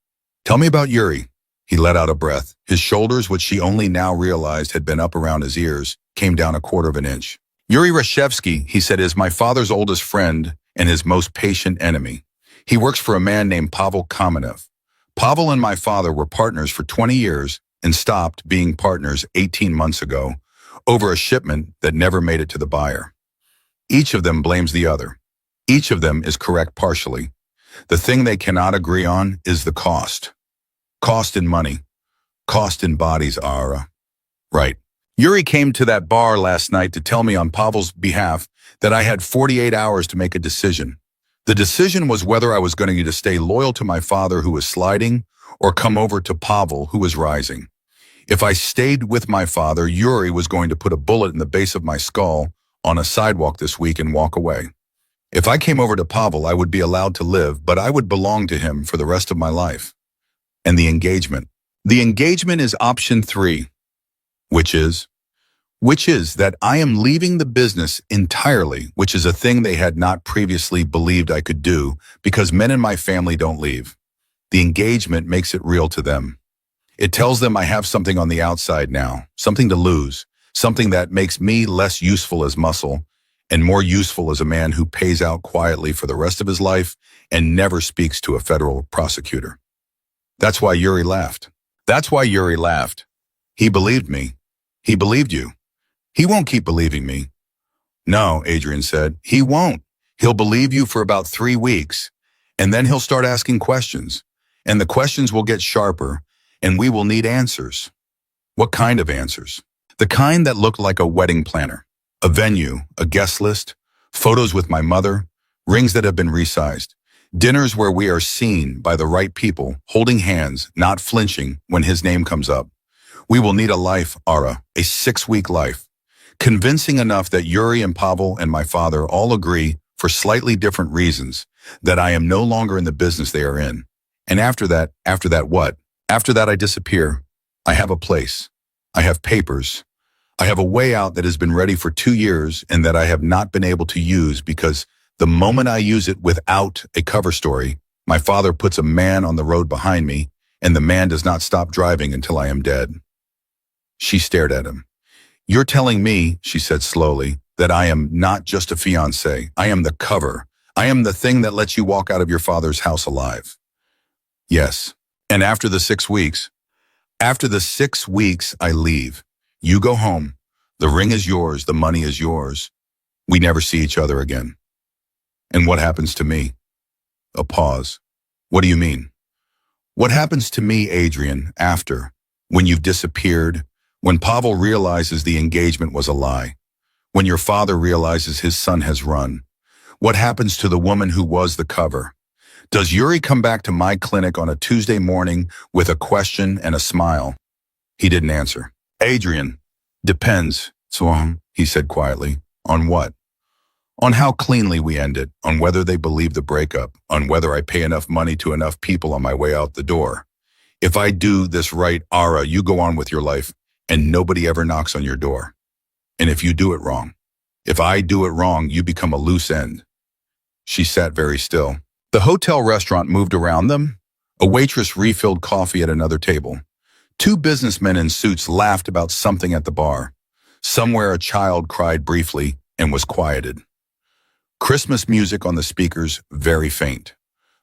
Tell me about Yuri." He let out a breath. His shoulders, which she only now realized had been up around his ears, came down 1/4 inch. "Yuri Rashevsky," he said, "is my father's oldest friend and his most patient enemy. He works for a man named Pavel Kamenev. Pavel and my father were partners for 20 years and stopped being partners 18 months ago over a shipment that never made it to the buyer. Each of them blames the other. Each of them is correct partially. The thing they cannot agree on is the cost. Cost in money. Cost in bodies, Ara." "Right. Yuri came to that bar last night to tell me on Pavel's behalf that I had 48 hours to make a decision. The decision was whether I was going to stay loyal to my father who was sliding or come over to Pavel who was rising. If I stayed with my father, Yuri was going to put a bullet in the base of my skull on a sidewalk this week and walk away. If I came over to Pavel, I would be allowed to live, but I would belong to him for the rest of my life. And the engagement. The engagement is option 3, which is that I am leaving the business entirely, which is a thing they had not previously believed I could do because men in my family don't leave. The engagement makes it real to them. It tells them I have something on the outside now, something to lose, something that makes me less useful as muscle and more useful as a man who pays out quietly for the rest of his life and never speaks to a federal prosecutor. That's why Yuri laughed. That's why Yuri laughed. He believed me. He believed you. He won't keep believing me. No, Adrian said. He won't. He'll believe you for about 3 weeks, and then he'll start asking questions, and the questions will get sharper, and we will need answers. What kind of answers? The kind that look like a wedding planner, a venue, a guest list, photos with my mother, rings that have been resized, dinners where we are seen by the right people, holding hands, not flinching when his name comes up. We will need a life, Ara, a 6-week life. Convincing enough that Yuri and Pavel and my father all agree, for slightly different reasons, that I am no longer in the business they are in. And after that what? After that I disappear. I have a place. I have papers. I have a way out that has been ready for 2 years and that I have not been able to use because the moment I use it without a cover story, my father puts a man on the road behind me and the man does not stop driving until I am dead. She stared at him. You're telling me, she said slowly, that I am not just a fiancé. I am the cover. I am the thing that lets you walk out of your father's house alive. Yes. And after the 6 weeks, I leave. You go home. The ring is yours. The money is yours. We never see each other again. And what happens to me? A pause. What do you mean? What happens to me, Adrian, after, when you've disappeared, when Pavel realizes the engagement was a lie, when your father realizes his son has run? What happens to the woman who was the cover? Does Yuri come back to my clinic on a Tuesday morning with a question and a smile? He didn't answer. Adrian, depends, Swam, he said quietly. On what? On how cleanly we end it, on whether they believe the breakup, on whether I pay enough money to enough people on my way out the door. If I do this right, Ara, you go on with your life, and nobody ever knocks on your door. And if you do it wrong, if I do it wrong, you become a loose end. She sat very still. The hotel restaurant moved around them. A waitress refilled coffee at another table. 2 businessmen in suits laughed about something at the bar. Somewhere a child cried briefly and was quieted. Christmas music on the speakers, very faint.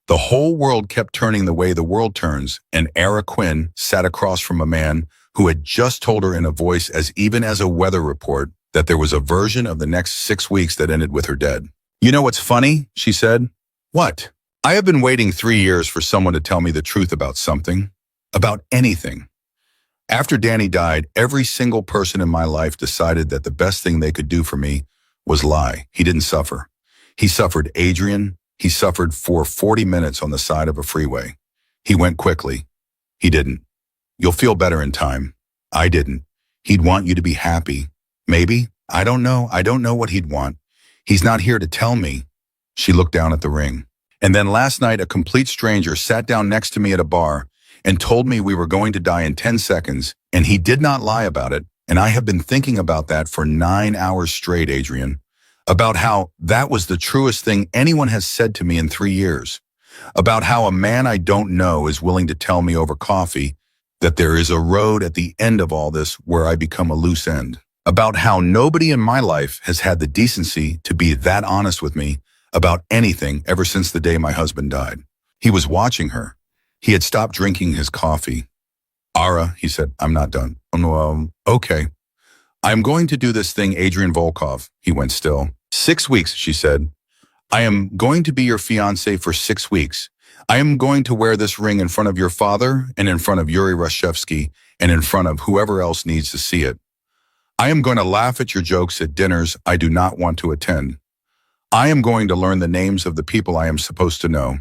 The whole world kept turning the way the world turns, and Ara Quinn sat across from a man who had just told her in a voice as even as a weather report that there was a version of the next 6 weeks that ended with her dead. You know what's funny? She said. What? I have been waiting 3 years for someone to tell me the truth about something, about anything. After Danny died, every single person in my life decided that the best thing they could do for me was lie. He didn't suffer. He suffered, Adrian. He suffered for 40 minutes on the side of a freeway. He went quickly. He didn't. You'll feel better in time. I didn't. He'd want you to be happy. Maybe. I don't know. I don't know what he'd want. He's not here to tell me. She looked down at the ring. And then last night, a complete stranger sat down next to me at a bar and told me we were going to die in 10 seconds, and he did not lie about it. And I have been thinking about that for 9 hours straight, Adrian, about how that was the truest thing anyone has said to me in 3 years, about how a man I don't know is willing to tell me over coffee that there is a road at the end of all this where I become a loose end, about how nobody in my life has had the decency to be that honest with me about anything ever since the day my husband died. He was watching her. He had stopped drinking his coffee. Ara, he said, I'm not done. Okay. I'm going to do this thing, Adrian Volkov. He went still. 6 weeks, she said. I am going to be your fiancé for 6 weeks. I am going to wear this ring in front of your father and in front of Yuri Rashevsky and in front of whoever else needs to see it. I am going to laugh at your jokes at dinners I do not want to attend. I am going to learn the names of the people I am supposed to know.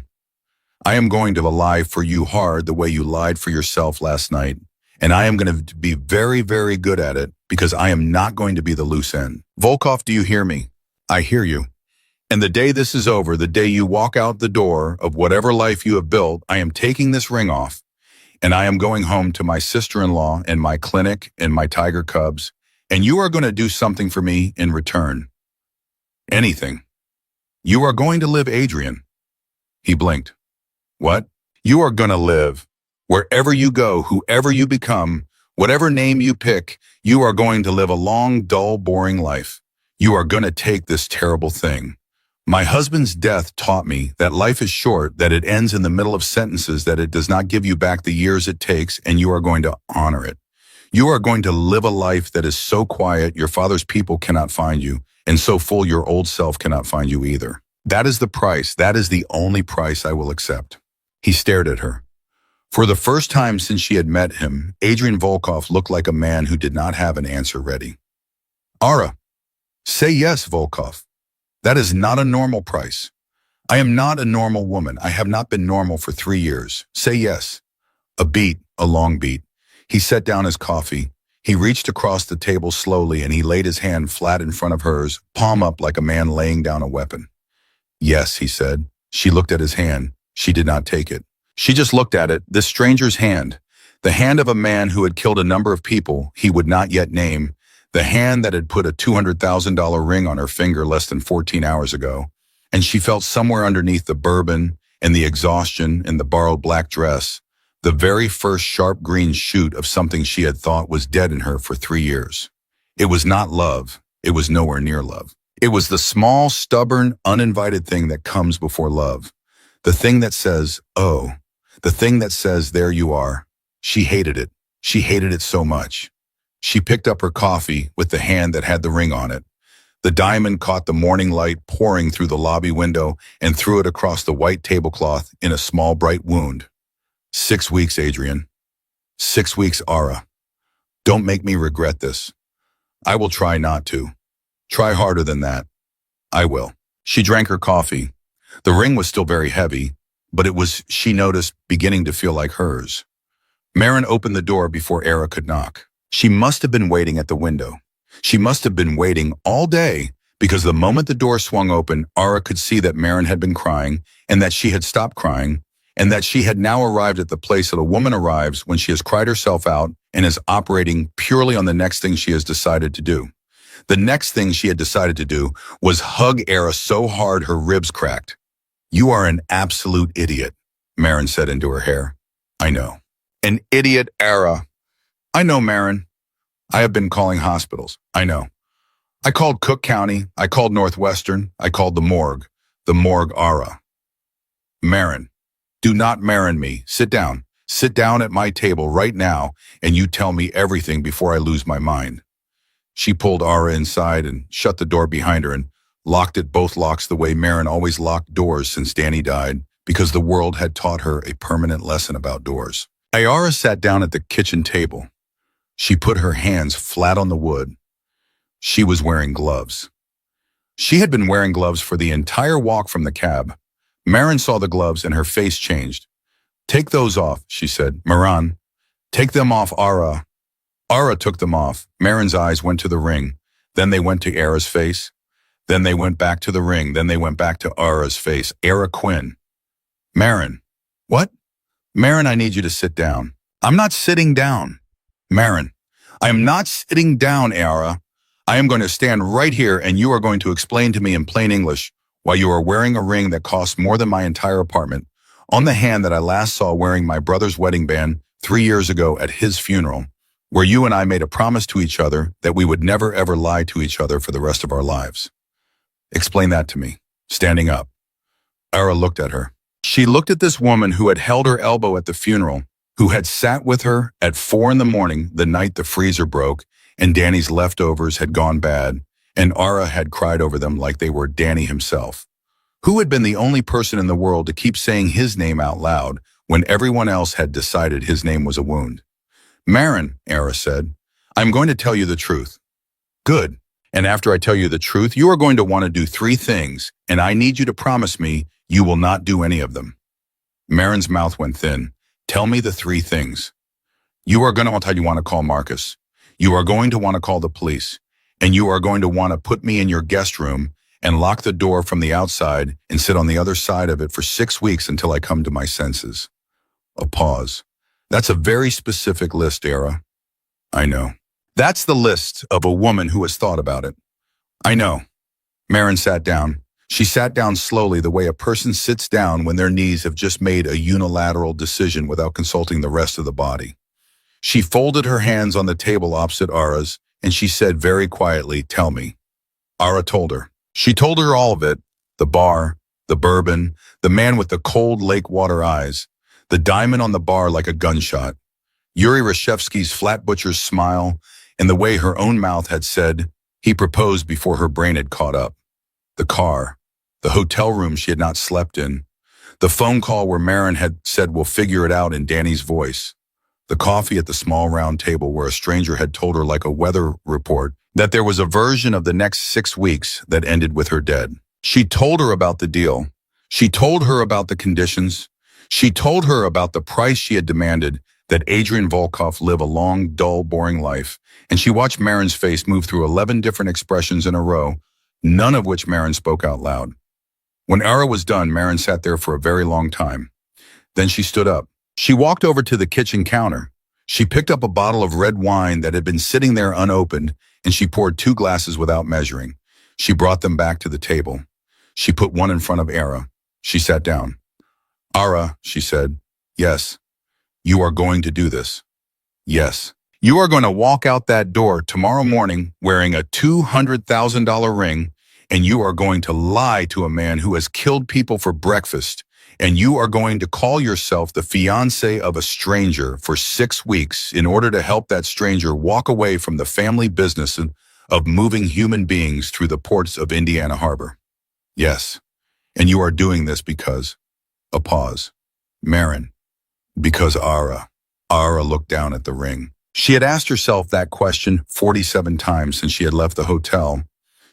I am going to lie for you hard the way you lied for yourself last night. And I am going to be very, very good at it because I am not going to be the loose end. Volkov, do you hear me? I hear you. And the day this is over, the day you walk out the door of whatever life you have built, I am taking this ring off. and I am going home to my sister-in-law and my clinic and my tiger cubs, and you are going to do something for me in return. Anything. You are going to live, Adrian. He blinked. What? You are going to live. Wherever you go, whoever you become, whatever name you pick, you are going to live a long, dull, boring life. You are going to take this terrible thing. My husband's death taught me that life is short, that it ends in the middle of sentences, that it does not give you back the years it takes, and you are going to honor it. You are going to live a life that is so quiet your father's people cannot find you, and so full your old self cannot find you either. That is the price. That is the only price I will accept. He stared at her. For the first time since she had met him, Adrian Volkov looked like a man who did not have an answer ready. Ara, say yes, Volkov. That is not a normal price. I am not a normal woman. I have not been normal for 3 years. Say yes. A beat, a long beat. He set down his coffee. He reached across the table slowly and he laid his hand flat in front of hers, palm up like a man laying down a weapon. Yes, he said. She looked at his hand. She did not take it. She just looked at it, this stranger's hand, the hand of a man who had killed a number of people he would not yet name, the hand that had put a $200,000 ring on her finger less than 14 hours ago, and she felt somewhere underneath the bourbon and the exhaustion and the borrowed black dress, the very first sharp green shoot of something she had thought was dead in her for 3 years. It was not love. It was nowhere near love. It was the small, stubborn, uninvited thing that comes before love. The thing that says, oh, the thing that says, there you are. She hated it. She hated it so much. She picked up her coffee with the hand that had the ring on it. The diamond caught the morning light pouring through the lobby window and threw it across the white tablecloth in a small, bright wound. 6 weeks, Adrian. 6 weeks, Ara. Don't make me regret this. I will try not to. Try harder than that. I will. She drank her coffee. The ring was still very heavy, but it was, she noticed, beginning to feel like hers. Marin opened the door before Ara could knock. She must have been waiting at the window. She must have been waiting all day, because the moment the door swung open, Ara could see that Marin had been crying, and that she had stopped crying, and that she had now arrived at the place that a woman arrives when she has cried herself out and is operating purely on the next thing she has decided to do. The next thing she had decided to do was hug Ara so hard her ribs cracked. You are an absolute idiot, Marin said into her hair. I know. An idiot, Ara. I know, Marin. I have been calling hospitals. I know. I called Cook County. I called Northwestern. I called the morgue. The morgue, Ara. Marin, do not Marin me. Sit down. Sit down at my table right now, and you tell me everything before I lose my mind. She pulled Ara inside and shut the door behind her and locked it both locks the way Marin always locked doors since Danny died, because the world had taught her a permanent lesson about doors. Ara sat down at the kitchen table. She put her hands flat on the wood. She was wearing gloves. She had been wearing gloves for the entire walk from the cab. Marin saw the gloves and her face changed. Take those off, she said. Marin, take them off, Ara. Ara took them off. Marin's eyes went to the ring. Then they went to Ara's face. Then they went back to the ring. Then they went back to Ara's face. Ara Quinn. Marin. What? Marin, I need you to sit down. I'm not sitting down. Marin, I am not sitting down, Ara. I am going to stand right here and you are going to explain to me in plain English why you are wearing a ring that costs more than my entire apartment on the hand that I last saw wearing my brother's wedding band 3 years ago at his funeral, where you and I made a promise to each other that we would never ever lie to each other for the rest of our lives. Explain that to me, standing up. Ara looked at her. She looked at this woman who had held her elbow at the funeral, who had sat with her at 4 a.m. the night the freezer broke and Danny's leftovers had gone bad, and Ara had cried over them like they were Danny himself. Who had been the only person in the world to keep saying his name out loud when everyone else had decided his name was a wound? Marin, Ara said, I'm going to tell you the truth. Good. And after I tell you the truth, you are going to want to do 3 things, and I need you to promise me you will not do any of them. Marin's mouth went thin. Tell me the 3 things. You are going to want to call Marcus. You are going to want to call the police. And you are going to want to put me in your guest room and lock the door from the outside and sit on the other side of it for 6 weeks until I come to my senses. A pause. That's a very specific list, Era. I know. That's the list of a woman who has thought about it. I know. Marin sat down. She sat down slowly the way a person sits down when their knees have just made a unilateral decision without consulting the rest of the body. She folded her hands on the table opposite Ara's, and she said very quietly, "Tell me." Ara told her. She told her all of it, the bar, the bourbon, the man with the cold lake water eyes, the diamond on the bar like a gunshot, Yuri Rashevsky's flat butcher's smile, and the way her own mouth had said, he proposed before her brain had caught up. The car, the hotel room she had not slept in, the phone call where Marin had said, "We'll figure it out," in Danny's voice, the coffee at the small round table where a stranger had told her like a weather report that there was a version of the next 6 weeks that ended with her dead. She told her about the deal. She told her about the conditions. She told her about the price she had demanded, that Adrian Volkov live a long, dull, boring life, and she watched Marin's face move through 11 different expressions in a row, none of which Marin spoke out loud. When Ara was done, Marin sat there for a very long time. Then she stood up. She walked over to the kitchen counter. She picked up a bottle of red wine that had been sitting there unopened, and she poured 2 glasses without measuring. She brought them back to the table. She put one in front of Ara. She sat down. "Ara," she said, "yes, you are going to do this. Yes. You are going to walk out that door tomorrow morning wearing a $200,000 ring, and you are going to lie to a man who has killed people for breakfast, and you are going to call yourself the fiancé of a stranger for 6 weeks in order to help that stranger walk away from the family business of moving human beings through the ports of Indiana Harbor. Yes, and you are doing this because..." A pause. "Marin, because Ara." Ara looked down at the ring. She had asked herself that question 47 times since she had left the hotel.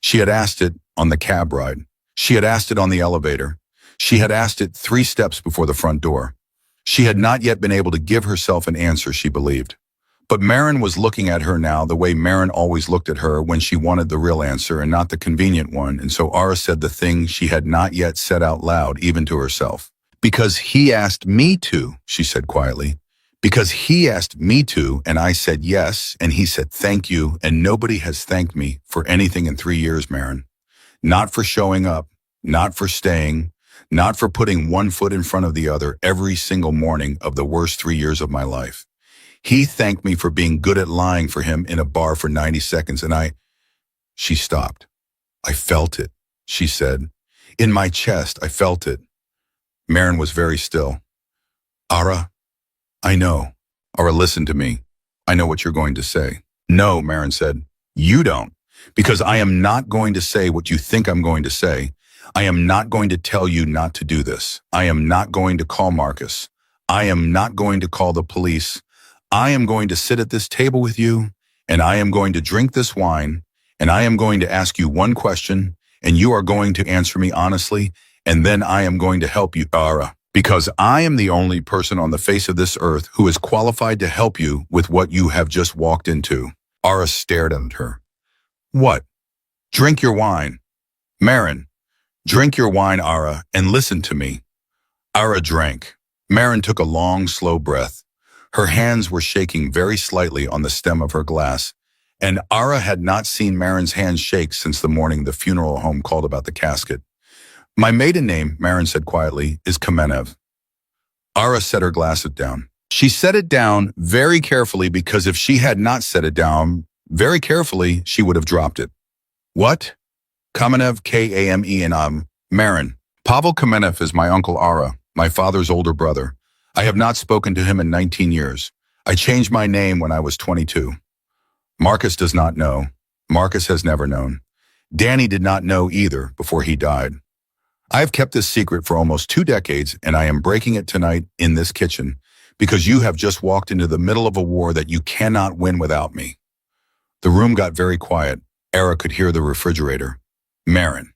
She had asked it on the cab ride. She had asked it on the elevator. She had asked it 3 steps before the front door. She had not yet been able to give herself an answer she believed. But Marin was looking at her now the way Marin always looked at her when she wanted the real answer and not the convenient one, and so Ara said the thing she had not yet said out loud, even to herself. "Because he asked me to," she said quietly. "Because he asked me to, and I said yes, and he said thank you, and nobody has thanked me for anything in 3 years, Marin. Not for showing up, not for staying, not for putting one foot in front of the other every single morning of the worst 3 years of my life. He thanked me for being good at lying for him in a bar for 90 seconds, and I..." She stopped. "I felt it," she said. "In my chest, I felt it." Marin was very still. "Ara, I know." "Ara, listen to me. I know what you're going to say." "No," Marin said. "You don't. Because I am not going to say what you think I'm going to say. I am not going to tell you not to do this. I am not going to call Marcus. I am not going to call the police. I am going to sit at this table with you, and I am going to drink this wine, and I am going to ask you one question, and you are going to answer me honestly, and then I am going to help you, Ara, because I am the only person on the face of this earth who is qualified to help you with what you have just walked into." Ara stared at her. "What?" "Drink your wine." "Marin, drink your wine, Ara, and listen to me." Ara drank. Marin took a long, slow breath. Her hands were shaking very slightly on the stem of her glass, and Ara had not seen Marin's hands shake since the morning the funeral home called about the casket. "My maiden name," Marin said quietly, "is Kamenev." Ara set her glass down. She set it down very carefully because if she had not set it down very carefully, she would have dropped it. "What?" "Kamenev, K-A-M-E-N, Marin. Pavel Kamenev is my uncle Ara, my father's older brother. I have not spoken to him in 19 years. I changed my name when I was 22. Marcus does not know. Marcus has never known. Danny did not know either before he died. I have kept this secret for almost 2 decades, and I am breaking it tonight in this kitchen because you have just walked into the middle of a war that you cannot win without me." The room got very quiet. Ara could hear the refrigerator. "Marin."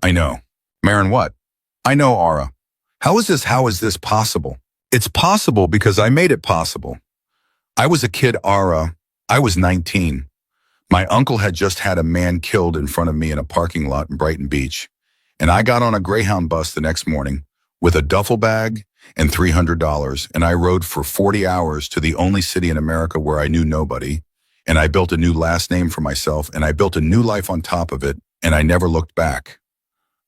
"I know." "Marin what?" "I know, Ara." How is this possible?" "It's possible because I made it possible. I was a kid, Ara. I was 19. My uncle had just had a man killed in front of me in a parking lot in Brighton Beach, and I got on a Greyhound bus the next morning, with a duffel bag and $300, and I rode for 40 hours to the only city in America where I knew nobody, and I built a new last name for myself, and I built a new life on top of it, and I never looked back.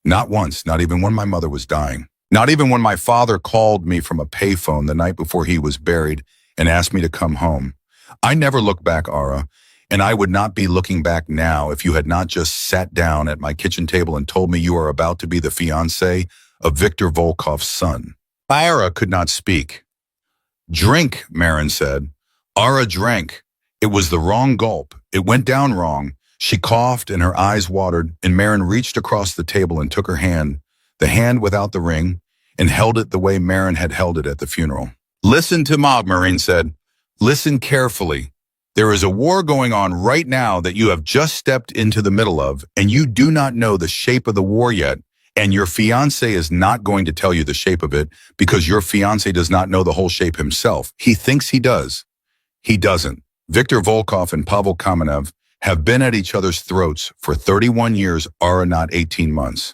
Not once, not even when my mother was dying. Not even when my father called me from a payphone the night before he was buried and asked me to come home. I never looked back, Ara, and I would not be looking back now if you had not just sat down at my kitchen table and told me you are about to be the fiancé of Viktor Volkov's son. Ara could not speak. Drink, Marin said. Ara drank. It was the wrong gulp. It went down wrong. She coughed and her eyes watered, and Marin reached across the table and took her hand, the hand without the ring, and held it the way Marin had held it at the funeral. Listen to Ma, Marin said. Listen carefully. There is a war going on right now that you have just stepped into the middle of, and you do not know the shape of the war yet, and your fiancé is not going to tell you the shape of it because your fiancé does not know the whole shape himself. He thinks he does. He doesn't. Viktor Volkov and Pavel Kamenev have been at each other's throats for 31 years, are not 18 months.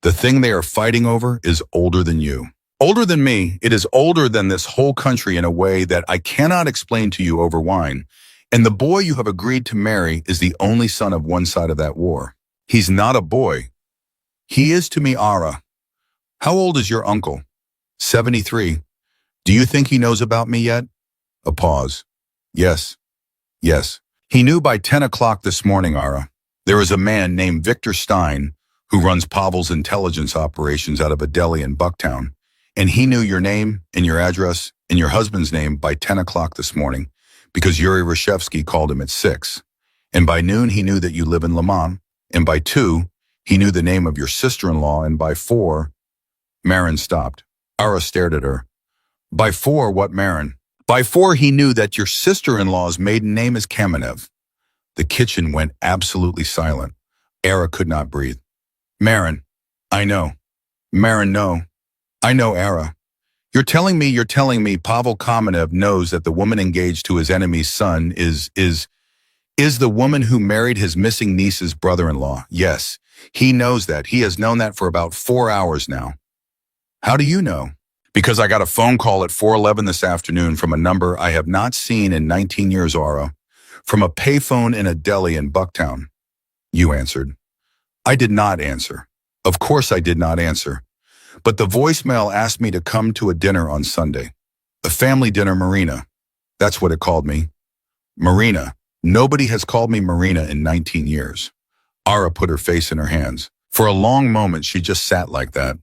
The thing they are fighting over is older than you. Older than me, it is older than this whole country in a way that I cannot explain to you over wine. And the boy you have agreed to marry is the only son of one side of that war. He's not a boy. He is to me, Ara. How old is your uncle? 73. Do you think he knows about me yet? A pause. Yes. Yes. He knew by 10 o'clock this morning, Ara. There is a man named Victor Stein who runs Pavel's intelligence operations out of a deli in Bucktown. And he knew your name and your address and your husband's name by 10 o'clock this morning because Yuri Rashevsky called him at 6. And by noon, he knew that you live in Le Mans. And by 2, he knew the name of your sister-in-law. And by 4, Marin stopped. Ara stared at her. By 4, what, Marin? By 4, he knew that your sister-in-law's maiden name is Kamenev. The kitchen went absolutely silent. Ara could not breathe. Marin, I know. Marin, no. I know, Ara. You're telling me Pavel Kamenev knows that the woman engaged to his enemy's son is the woman who married his missing niece's brother-in-law. Yes, he knows that. He has known that for about 4 hours now. How do you know? Because I got a phone call at 4:11 this afternoon from a number I have not seen in 19 years, Ara, from a payphone in a deli in Bucktown. You answered. I did not answer. Of course I did not answer. But the voicemail asked me to come to a dinner on Sunday. A family dinner, Marina. That's what it called me. Marina. Nobody has called me Marina in 19 years. Ara put her face in her hands. For a long moment, she just sat like that.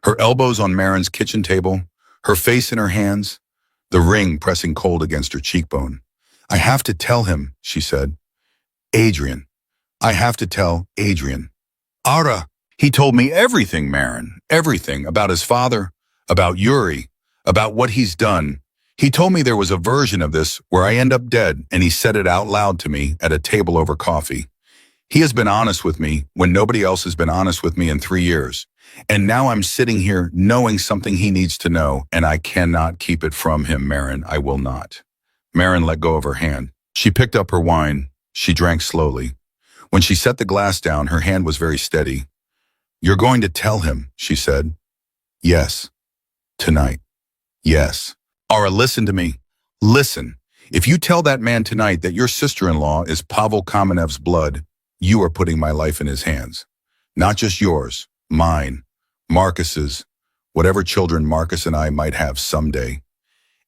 Her elbows on Marin's kitchen table, her face in her hands, the ring pressing cold against her cheekbone. I have to tell him, she said. Adrian. I have to tell Adrian. Ara. He told me everything, Marin, everything about his father, about Yuri, about what he's done. He told me there was a version of this where I end up dead, and he said it out loud to me at a table over coffee. He has been honest with me when nobody else has been honest with me in 3 years. And now I'm sitting here knowing something he needs to know, and I cannot keep it from him, Marin. I will not. Marin let go of her hand. She picked up her wine. She drank slowly. When she set the glass down, her hand was very steady. You're going to tell him, she said. Yes. Tonight. Yes. Ara, listen to me. Listen. If you tell that man tonight that your sister-in-law is Pavel Kamenev's blood, you are putting my life in his hands. Not just yours, mine, Marcus's, whatever children Marcus and I might have someday.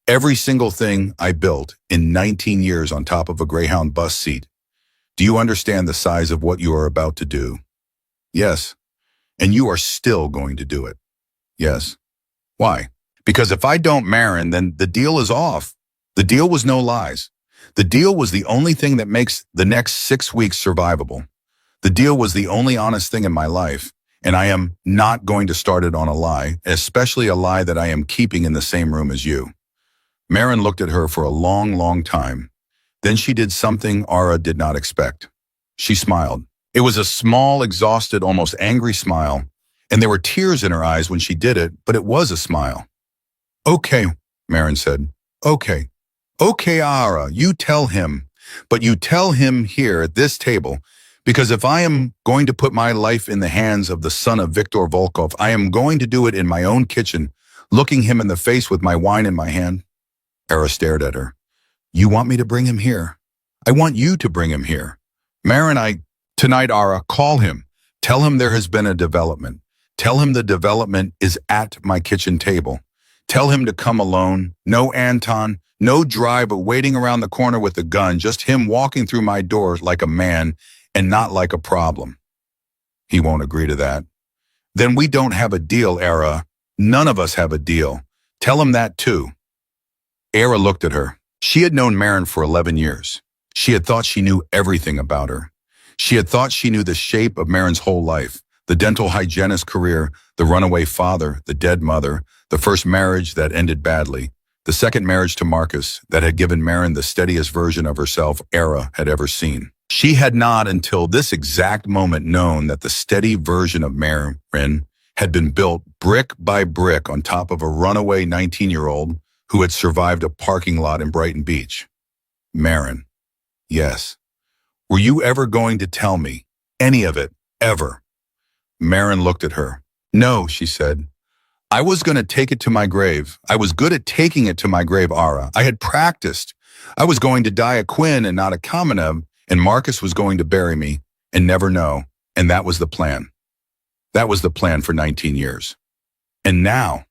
Every single thing I built in 19 years on top of a Greyhound bus seat. Do you understand the size of what you are about to do? Yes. And you are still going to do it. Yes. Why? Because if I don't, Marin, then the deal is off. The deal was no lies. The deal was the only thing that makes the next 6 weeks survivable. The deal was the only honest thing in my life, and I am not going to start it on a lie, especially a lie that I am keeping in the same room as you. Marin looked at her for a long, long time. Then she did something Ara did not expect. She smiled. It was a small, exhausted, almost angry smile, and there were tears in her eyes when she did it, but it was a smile. Okay, Marin said. Okay. Okay, Ara, you tell him. But you tell him here at this table, Because if I am going to put my life in the hands of the son of Viktor Volkov, I am going to do it in my own kitchen, looking him in the face with my wine in my hand. Era stared at her. You want me to bring him here? I want you to bring him here. Tonight, Ara, call him. Tell him there has been a development. Tell him the development is at my kitchen table. Tell him to come alone. No Anton, no driver waiting around the corner with a gun, just him walking through my door like a man and not like a problem. He won't agree to that. Then we don't have a deal, Era. None of us have a deal. Tell him that too. Era looked at her. She had known Maren for 11 years. She had thought she knew everything about her. She had thought she knew the shape of Maren's whole life, the dental hygienist career, the runaway father, the dead mother, the first marriage that ended badly, the second marriage to Marcus that had given Maren the steadiest version of herself Era had ever seen. She had not until this exact moment known that the steady version of Maren had been built brick by brick on top of a runaway 19-year-old who had survived a parking lot in Brighton Beach. Maren. Yes. Were you ever going to tell me any of it, ever? Maren looked at her. No, she said. I was going to take it to my grave. I was good at taking it to my grave, Ara. I had practiced. I was going to die a Quinn and not a Kamenev, and Marcus was going to bury me and never know, and that was the plan. That was the plan for 19 years. And now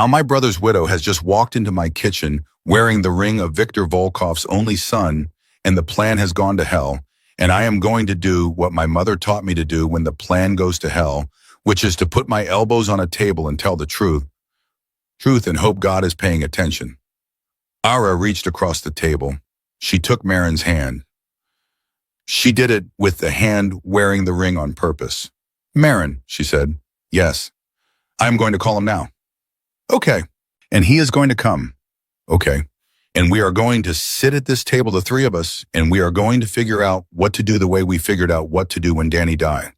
my brother's widow has just walked into my kitchen wearing the ring of Viktor Volkov's only son, and the plan has gone to hell, and I am going to do what my mother taught me to do when the plan goes to hell, which is to put my elbows on a table and tell the truth and hope God is paying attention. Ara reached across the table. She took Maren's hand. She did it with the hand wearing the ring on purpose. Maren, she said. Yes. I'm going to call him now. Okay. And he is going to come. Okay. And we are going to sit at this table, the three of us, and we are going to figure out what to do the way we figured out what to do when Danny died.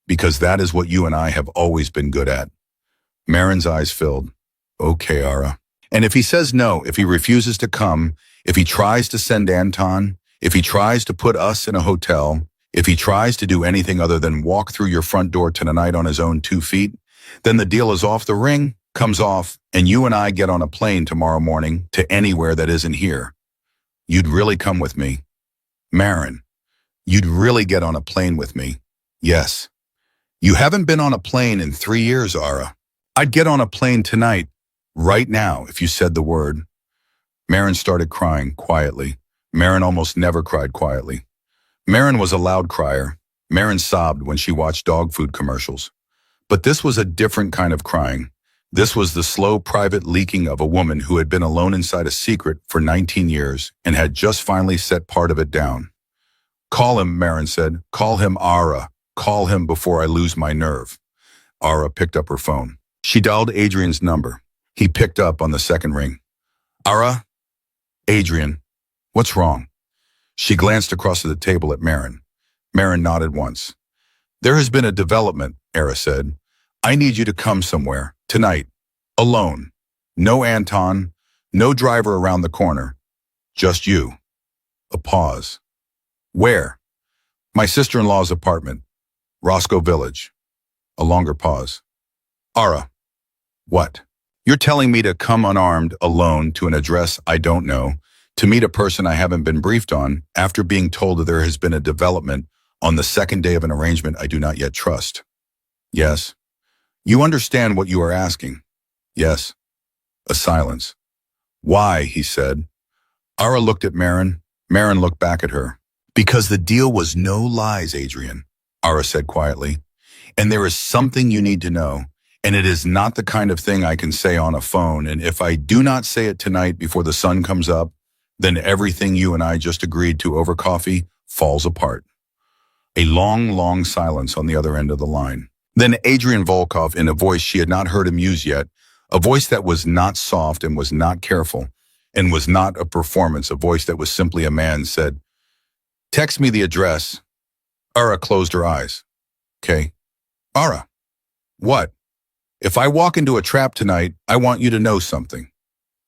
Because that is what you and I have always been good at. Maren's eyes filled. Okay, Ara. And if he says no, if he refuses to come, if he tries to send Anton, if he tries to put us in a hotel, if he tries to do anything other than walk through your front door tonight on his own 2 feet, then the deal is off the ring, comes off, and you and I get on a plane tomorrow morning to anywhere that isn't here. You'd really come with me. Maren, you'd really get on a plane with me. Yes. You haven't been on a plane in 3 years, Ara. I'd get on a plane tonight, right now, if you said the word. Maren started crying quietly. Maren almost never cried quietly. Maren was a loud crier. Maren sobbed when she watched dog food commercials. But this was a different kind of crying. This was the slow, private leaking of a woman who had been alone inside a secret for 19 years and had just finally set part of it down. Call him, Maren said. Call him Ara. Call him before I lose my nerve. Ara picked up her phone. She dialed Adrian's number. He picked up on the second ring. Ara? Adrian. What's wrong? She glanced across the table at Maren. Maren nodded once. There has been a development, Ara said. I need you to come somewhere, tonight, alone. No Anton, no driver around the corner. Just you. A pause. Where? My sister-in-law's apartment. Roscoe Village. A longer pause. Ara. What? You're telling me to come unarmed, alone, to an address I don't know, to meet a person I haven't been briefed on, after being told that there has been a development on the second day of an arrangement I do not yet trust. Yes. You understand what you are asking? Yes. A silence. Why, he said. Ara looked at Maren. Maren looked back at her. Because the deal was no lies, Adrian, Ara said quietly. And there is something you need to know. And it is not the kind of thing I can say on a phone. And if I do not say it tonight before the sun comes up, then everything you and I just agreed to over coffee falls apart. A long, long silence on the other end of the line. Then Adrian Volkov, in a voice she had not heard him use yet, a voice that was not soft and was not careful, and was not a performance, a voice that was simply a man, said, Text me the address. Ara closed her eyes. Okay. Ara. What? If I walk into a trap tonight, I want you to know something.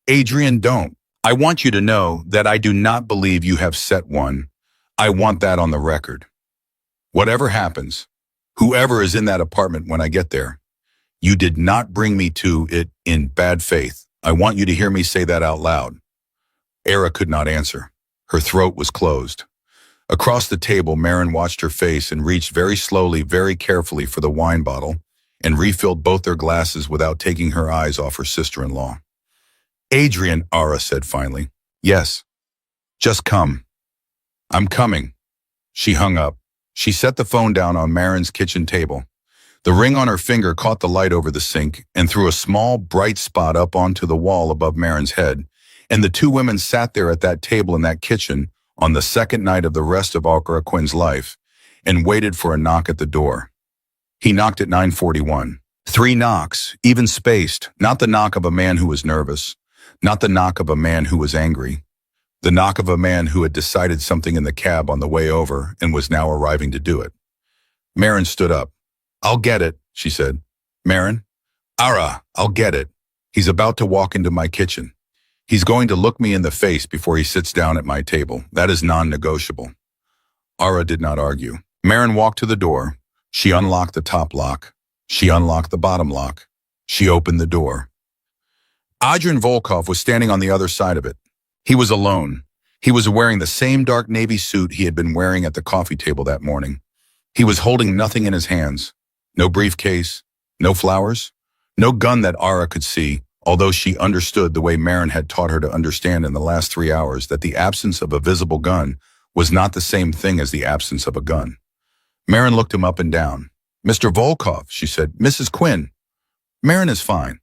Adrian, don't. I want you to know that I do not believe you have set one. I want that on the record. Whatever happens, whoever is in that apartment when I get there, you did not bring me to it in bad faith. I want you to hear me say that out loud. Era could not answer. Her throat was closed. Across the table, Marin watched her face and reached very slowly, very carefully for the wine bottle and refilled both their glasses without taking her eyes off her sister-in-law. Adrian, Ara said finally. Yes. Just come. I'm coming. She hung up. She set the phone down on Marin's kitchen table. The ring on her finger caught the light over the sink and threw a small, bright spot up onto the wall above Marin's head, and the two women sat there at that table in that kitchen on the second night of the rest of Araquin's life and waited for a knock at the door. He knocked at 9:41. 3 knocks, even spaced, not the knock of a man who was nervous, not the knock of a man who was angry, the knock of a man who had decided something in the cab on the way over and was now arriving to do it. Marin stood up. I'll get it, she said. Marin? Ara, I'll get it. He's about to walk into my kitchen. He's going to look me in the face before he sits down at my table. That is non-negotiable. Ara did not argue. Marin walked to the door. She unlocked the top lock. She unlocked the bottom lock. She opened the door. Adrian Volkov was standing on the other side of it. He was alone. He was wearing the same dark navy suit he had been wearing at the coffee table that morning. He was holding nothing in his hands. No briefcase, no flowers, no gun that Ara could see, although she understood the way Marin had taught her to understand in the last 3 hours that the absence of a visible gun was not the same thing as the absence of a gun. Marin looked him up and down. Mr. Volkov, she said. Mrs. Quinn. Marin is fine.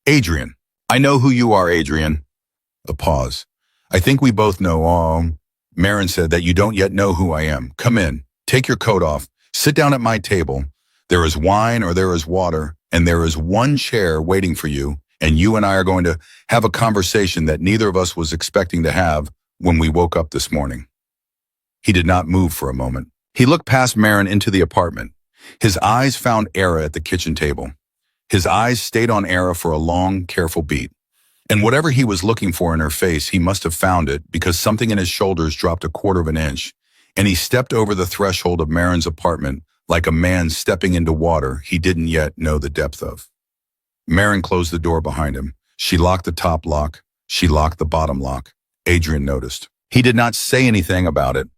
Adrian. I know who you are, Adrian. A pause. I think we both know, Marin said, that you don't yet know who I am. Come in. Take your coat off. Sit down at my table. There is wine or there is water, and there is one chair waiting for you, and you and I are going to have a conversation that neither of us was expecting to have when we woke up this morning. He did not move for a moment. He looked past Marin into the apartment. His eyes found Era at the kitchen table. His eyes stayed on Era for a long, careful beat. And whatever he was looking for in her face, he must have found it because something in his shoulders dropped a quarter of an inch, and he stepped over the threshold of Marin's apartment like a man stepping into water he didn't yet know the depth of. Marin closed the door behind him. She locked the top lock. She locked the bottom lock. Adrian noticed. He did not say anything about it.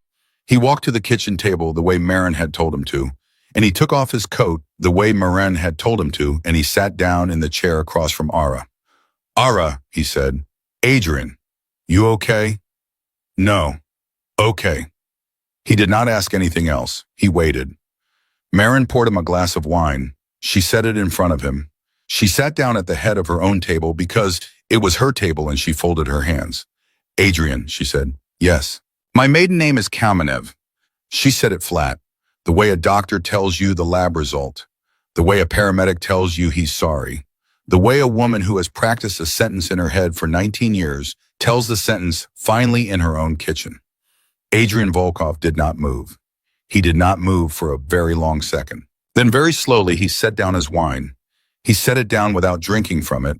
He walked to the kitchen table the way Marin had told him to, and he took off his coat the way Marin had told him to, and he sat down in the chair across from Ara. Ara, he said. Adrian, you okay? No. Okay. He did not ask anything else. He waited. Marin poured him a glass of wine. She set it in front of him. She sat down at the head of her own table because it was her table, and she folded her hands. Adrian, she said. Yes. My maiden name is Kamenev. She said it flat, the way a doctor tells you the lab result, the way a paramedic tells you he's sorry, the way a woman who has practiced a sentence in her head for 19 years tells the sentence finally in her own kitchen. Adrian Volkov did not move. He did not move for a very long second. Then very slowly he set down his wine. He set it down without drinking from it.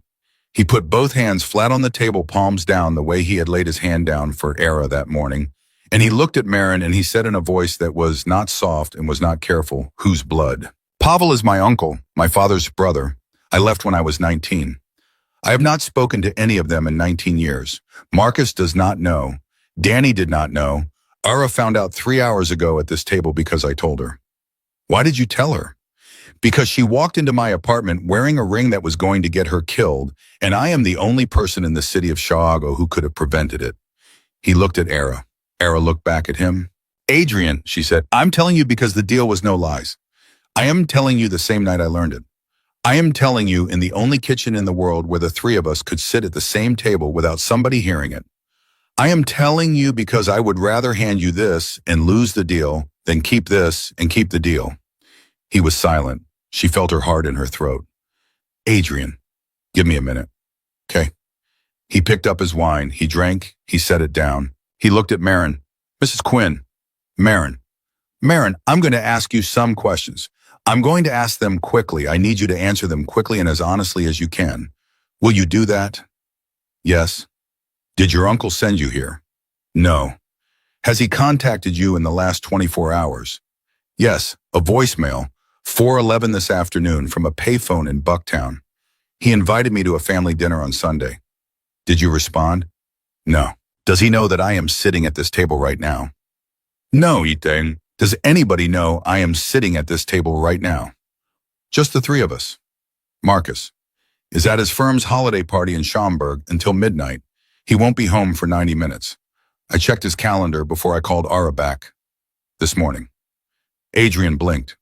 He put both hands flat on the table, palms down the way he had laid his hand down for Era that morning. And he looked at Marin and he said in a voice that was not soft and was not careful, whose blood? Pavel is my uncle, my father's brother. I left when I was 19. I have not spoken to any of them in 19 years. Marcus does not know. Danny did not know. Ara found out 3 hours ago at this table because I told her. Why did you tell her? Because she walked into my apartment wearing a ring that was going to get her killed, and I am the only person in the city of Chicago who could have prevented it. He looked at Ara. Ara looked back at him. Adrian, she said, I'm telling you because the deal was no lies. I am telling you the same night I learned it. I am telling you in the only kitchen in the world where the three of us could sit at the same table without somebody hearing it. I am telling you because I would rather hand you this and lose the deal than keep this and keep the deal. He was silent. She felt her heart in her throat. Adrian, give me a minute. Okay. He picked up his wine. He drank. He set it down. He looked at Marin. Mrs. Quinn. Marin, I'm going to ask you some questions. I'm going to ask them quickly. I need you to answer them quickly and as honestly as you can. Will you do that? Yes. Did your uncle send you here? No. Has he contacted you in the last 24 hours? Yes, a voicemail, 4:11 this afternoon from a payphone in Bucktown. He invited me to a family dinner on Sunday. Did you respond? No. Does he know that I am sitting at this table right now? No, Ethan. Does anybody know I am sitting at this table right now? Just the three of us. Marcus is at his firm's holiday party in Schaumburg until midnight. He won't be home for 90 minutes. I checked his calendar before I called Ara back this morning. Adrian blinked.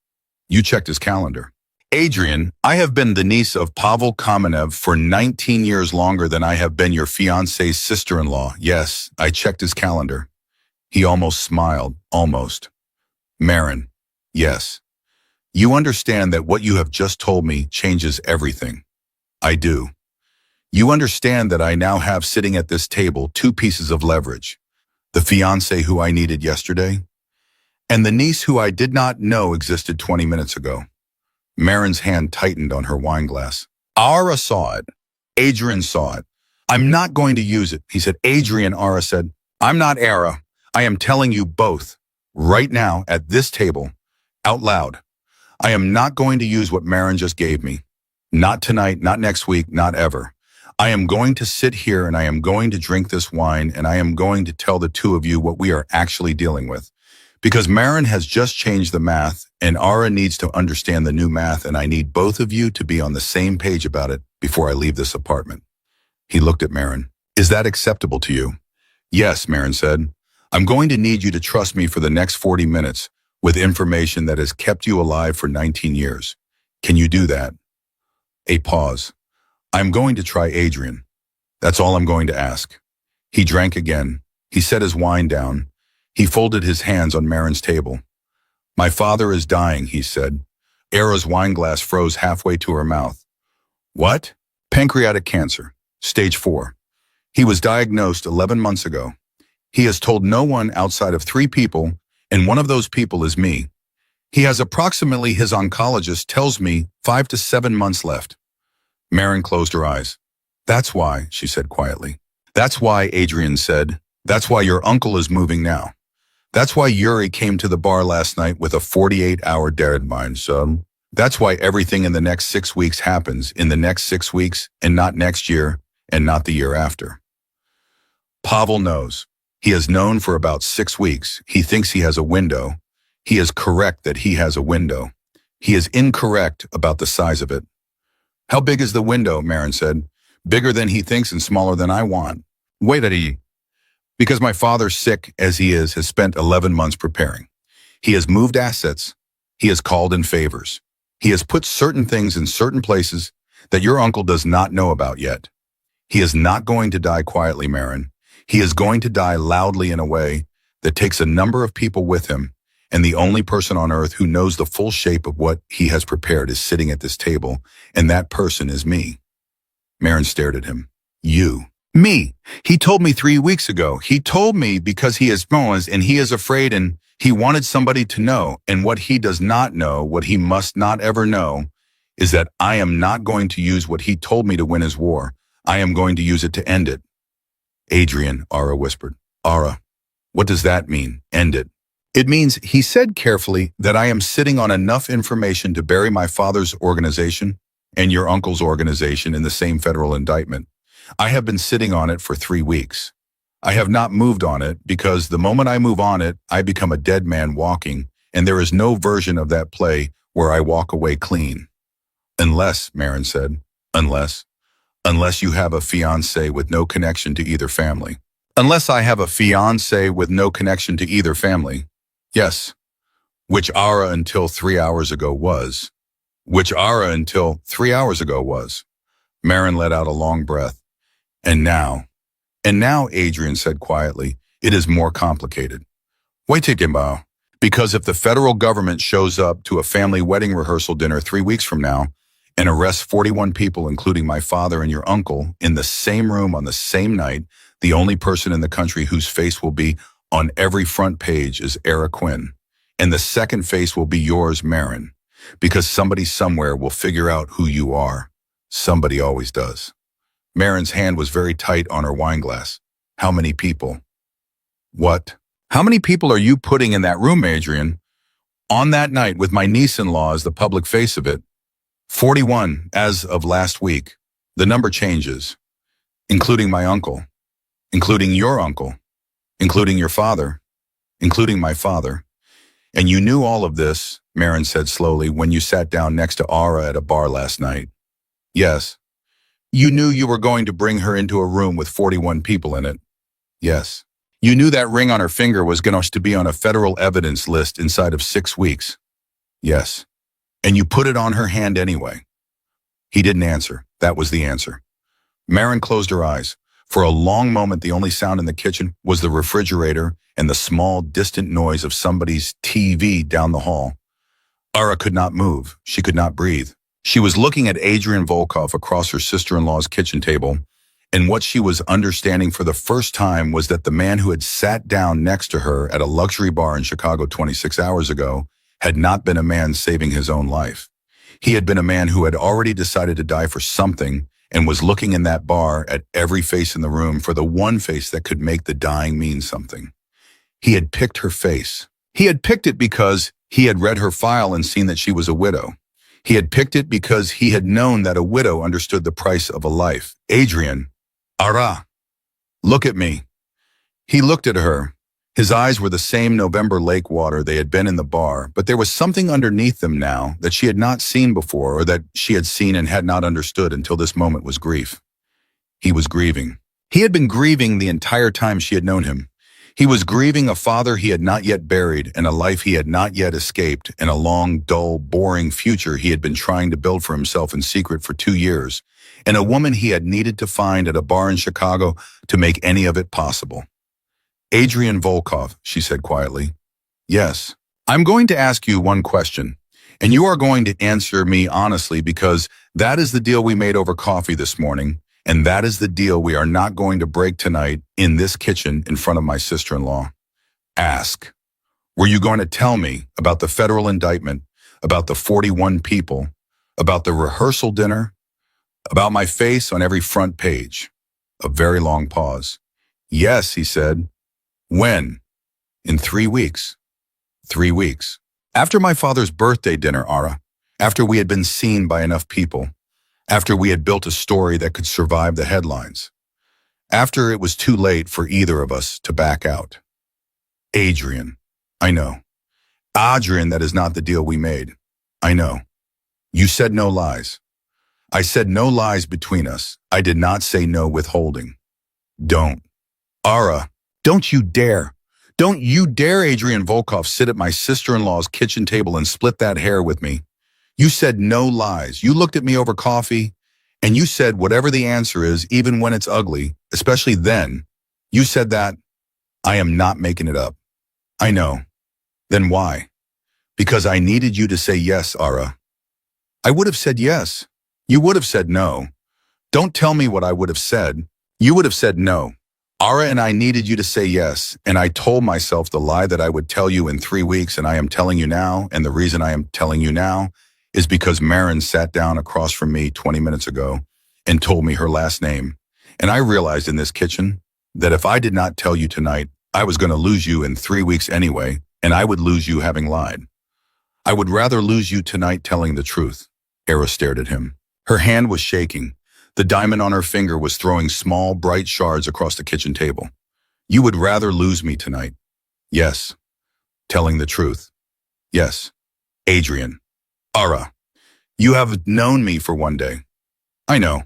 You checked his calendar. Adrian, I have been the niece of Pavel Kamenev for 19 years longer than I have been your fiancé's sister-in-law. Yes, I checked his calendar. He almost smiled, almost. Marin, yes. You understand that what you have just told me changes everything. I do. You understand that I now have sitting at this table two pieces of leverage. The fiancé who I needed yesterday, and the niece who I did not know existed 20 minutes ago. Marin's hand tightened on her wine glass. Ara saw it. Adrian saw it. I'm not going to use it, he said. Adrian, Ara said. I'm not Ara. I am telling you both, right now, at this table, out loud. I am not going to use what Marin just gave me. Not tonight, not next week, not ever. I am going to sit here and I am going to drink this wine and I am going to tell the two of you what we are actually dealing with. Because Marin has just changed the math and Ara needs to understand the new math and I need both of you to be on the same page about it before I leave this apartment. He looked at Marin. Is that acceptable to you? Yes, Marin said. I'm going to need you to trust me for the next 40 minutes with information that has kept you alive for 19 years. Can you do that? A pause. I'm going to try Adrian. That's all I'm going to ask. He drank again. He set his wine down. He folded his hands on Marin's table. My father is dying, he said. Ara's wine glass froze halfway to her mouth. What? Pancreatic cancer, stage 4. He was diagnosed 11 months ago. He has told no one outside of 3 people, and one of those people is me. He has approximately, his oncologist tells me, 5 to 7 months left. Marin closed her eyes. That's why, she said quietly. That's why, Adrian said. That's why your uncle is moving now. That's why Yuri came to the bar last night with a 48-hour deadline, son. That's why everything in the next 6 weeks happens in the next 6 weeks and not next year and not the year after. Pavel knows. He has known for about 6 weeks. He thinks he has a window. He is correct that he has a window. He is incorrect about the size of it. How big is the window, Marin said. Bigger than he thinks and smaller than I want. Wait at he. Because my father, sick as he is, has spent 11 months preparing. He has moved assets. He has called in favors. He has put certain things in certain places that your uncle does not know about yet. He is not going to die quietly, Marin. He is going to die loudly in a way that takes a number of people with him, and the only person on earth who knows the full shape of what he has prepared is sitting at this table, and that person is me. Marin stared at him. You. Me. He told me 3 weeks ago. He told me because he is Moaz and he is afraid and he wanted somebody to know. And what he does not know, what he must not ever know, is that I am not going to use what he told me to win his war. I am going to use it to end it. Adrian, Ara whispered. Ara, what does that mean, end it? It means, he said carefully, that I am sitting on enough information to bury my father's organization and your uncle's organization in the same federal indictment. I have been sitting on it for 3 weeks. I have not moved on it because the moment I move on it, I become a dead man walking, and there is no version of that play where I walk away clean. Unless, Marin said, unless you have a fiancé with no connection to either family. Unless I have a fiancé with no connection to either family. Yes, which Ara until 3 hours ago was. Which Ara until 3 hours ago was. Marin let out a long breath. And now, Adrian said quietly, it is more complicated. Wait a because if the federal government shows up to a family wedding rehearsal dinner 3 weeks from now and arrests 41 people, including my father and your uncle, in the same room on the same night, the only person in the country whose face will be on every front page is Era Quinn. And the second face will be yours, Marin, because somebody somewhere will figure out who you are. Somebody always does. Marin's hand was very tight on her wine glass. How many people? What? How many people are you putting in that room, Adrian? On that night, with my niece-in-law as the public face of it, 41 as of last week. The number changes, including my uncle, including your uncle, including your father, including my father. And you knew all of this, Marin said slowly, when you sat down next to Ara at a bar last night. Yes. You knew you were going to bring her into a room with 41 people in it. Yes. You knew that ring on her finger was going to be on a federal evidence list inside of 6 weeks. Yes. And you put it on her hand anyway. He didn't answer. That was the answer. Marin closed her eyes. For a long moment, the only sound in the kitchen was the refrigerator and the small, distant noise of somebody's TV down the hall. Ara could not move. She could not breathe. She was looking at Adrian Volkov across her sister-in-law's kitchen table, and what she was understanding for the first time was that the man who had sat down next to her at a luxury bar in Chicago 26 hours ago had not been a man saving his own life. He had been a man who had already decided to die for something and was looking in that bar at every face in the room for the one face that could make the dying mean something. He had picked her face. He had picked it because he had read her file and seen that she was a widow. He had picked it because he had known that a widow understood the price of a life. Adrian, Ara, look at me. He looked at her. His eyes were the same November lake water they had been in the bar, but there was something underneath them now that she had not seen before, or that she had seen and had not understood until this moment was grief. He was grieving. He had been grieving the entire time she had known him. He was grieving a father he had not yet buried, and a life he had not yet escaped, and a long, dull, boring future he had been trying to build for himself in secret for 2 years, and a woman he had needed to find at a bar in Chicago to make any of it possible. Adrian Volkov, she said quietly. Yes. I'm going to ask you one question, and you are going to answer me honestly, because that is the deal we made over coffee this morning, and that is the deal we are not going to break tonight in this kitchen in front of my sister-in-law. Ask. Were you going to tell me about the federal indictment, about the 41 people, about the rehearsal dinner, about my face on every front page? A very long pause. Yes, he said. When? In 3 weeks. 3 weeks. After my father's birthday dinner, Ara. After we had been seen by enough people. After we had built a story that could survive the headlines. After it was too late for either of us to back out. Adrian. I know. Adrian, that is not the deal we made. I know. You said no lies. I said no lies between us. I did not say no withholding. Don't. Ara. Don't you dare. Don't you dare, Adrian Volkov, sit at my sister-in-law's kitchen table and split that hair with me. You said no lies. You looked at me over coffee, and you said whatever the answer is, even when it's ugly, especially then, you said that. I am not making it up. I know. Then why? Because I needed you to say yes, Ara. I would have said yes. You would have said no. Don't tell me what I would have said. You would have said no. Ara and I needed you to say yes, and I told myself the lie that I would tell you in 3 weeks, and I am telling you now, and the reason I am telling you now is because Marin sat down across from me 20 minutes ago and told me her last name, and I realized in this kitchen that if I did not tell you tonight, I was going to lose you in 3 weeks anyway, and I would lose you having lied. I would rather lose you tonight telling the truth. Ara stared at him. Her hand was shaking. The diamond on her finger was throwing small, bright shards across the kitchen table. You would rather lose me tonight. Yes. Telling the truth. Yes. Adrian. Ara. You have known me for one day. I know.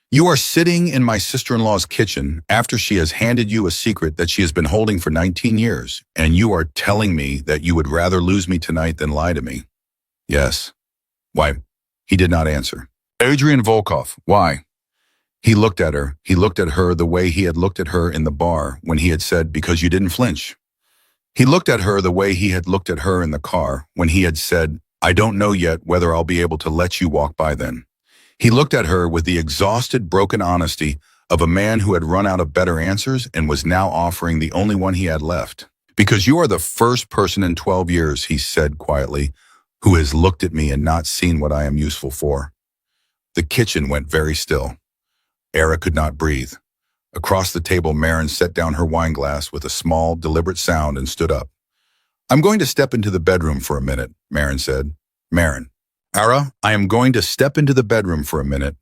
You are sitting in my sister-in-law's kitchen after she has handed you a secret that she has been holding for 19 years, and you are telling me that you would rather lose me tonight than lie to me. Yes. Why? He did not answer. Adrian Volkov, why? He looked at her. He looked at her the way he had looked at her in the bar when he had said, because you didn't flinch. He looked at her the way he had looked at her in the car when he had said, I don't know yet whether I'll be able to let you walk by then. He looked at her with the exhausted, broken honesty of a man who had run out of better answers and was now offering the only one he had left. Because you are the first person in 12 years, he said quietly, who has looked at me and not seen what I am useful for. The kitchen went very still. Ara could not breathe. Across the table, Marin set down her wine glass with a small, deliberate sound and stood up. I'm going to step into the bedroom for a minute, Marin said. Marin. Ara, I am going to step into the bedroom for a minute.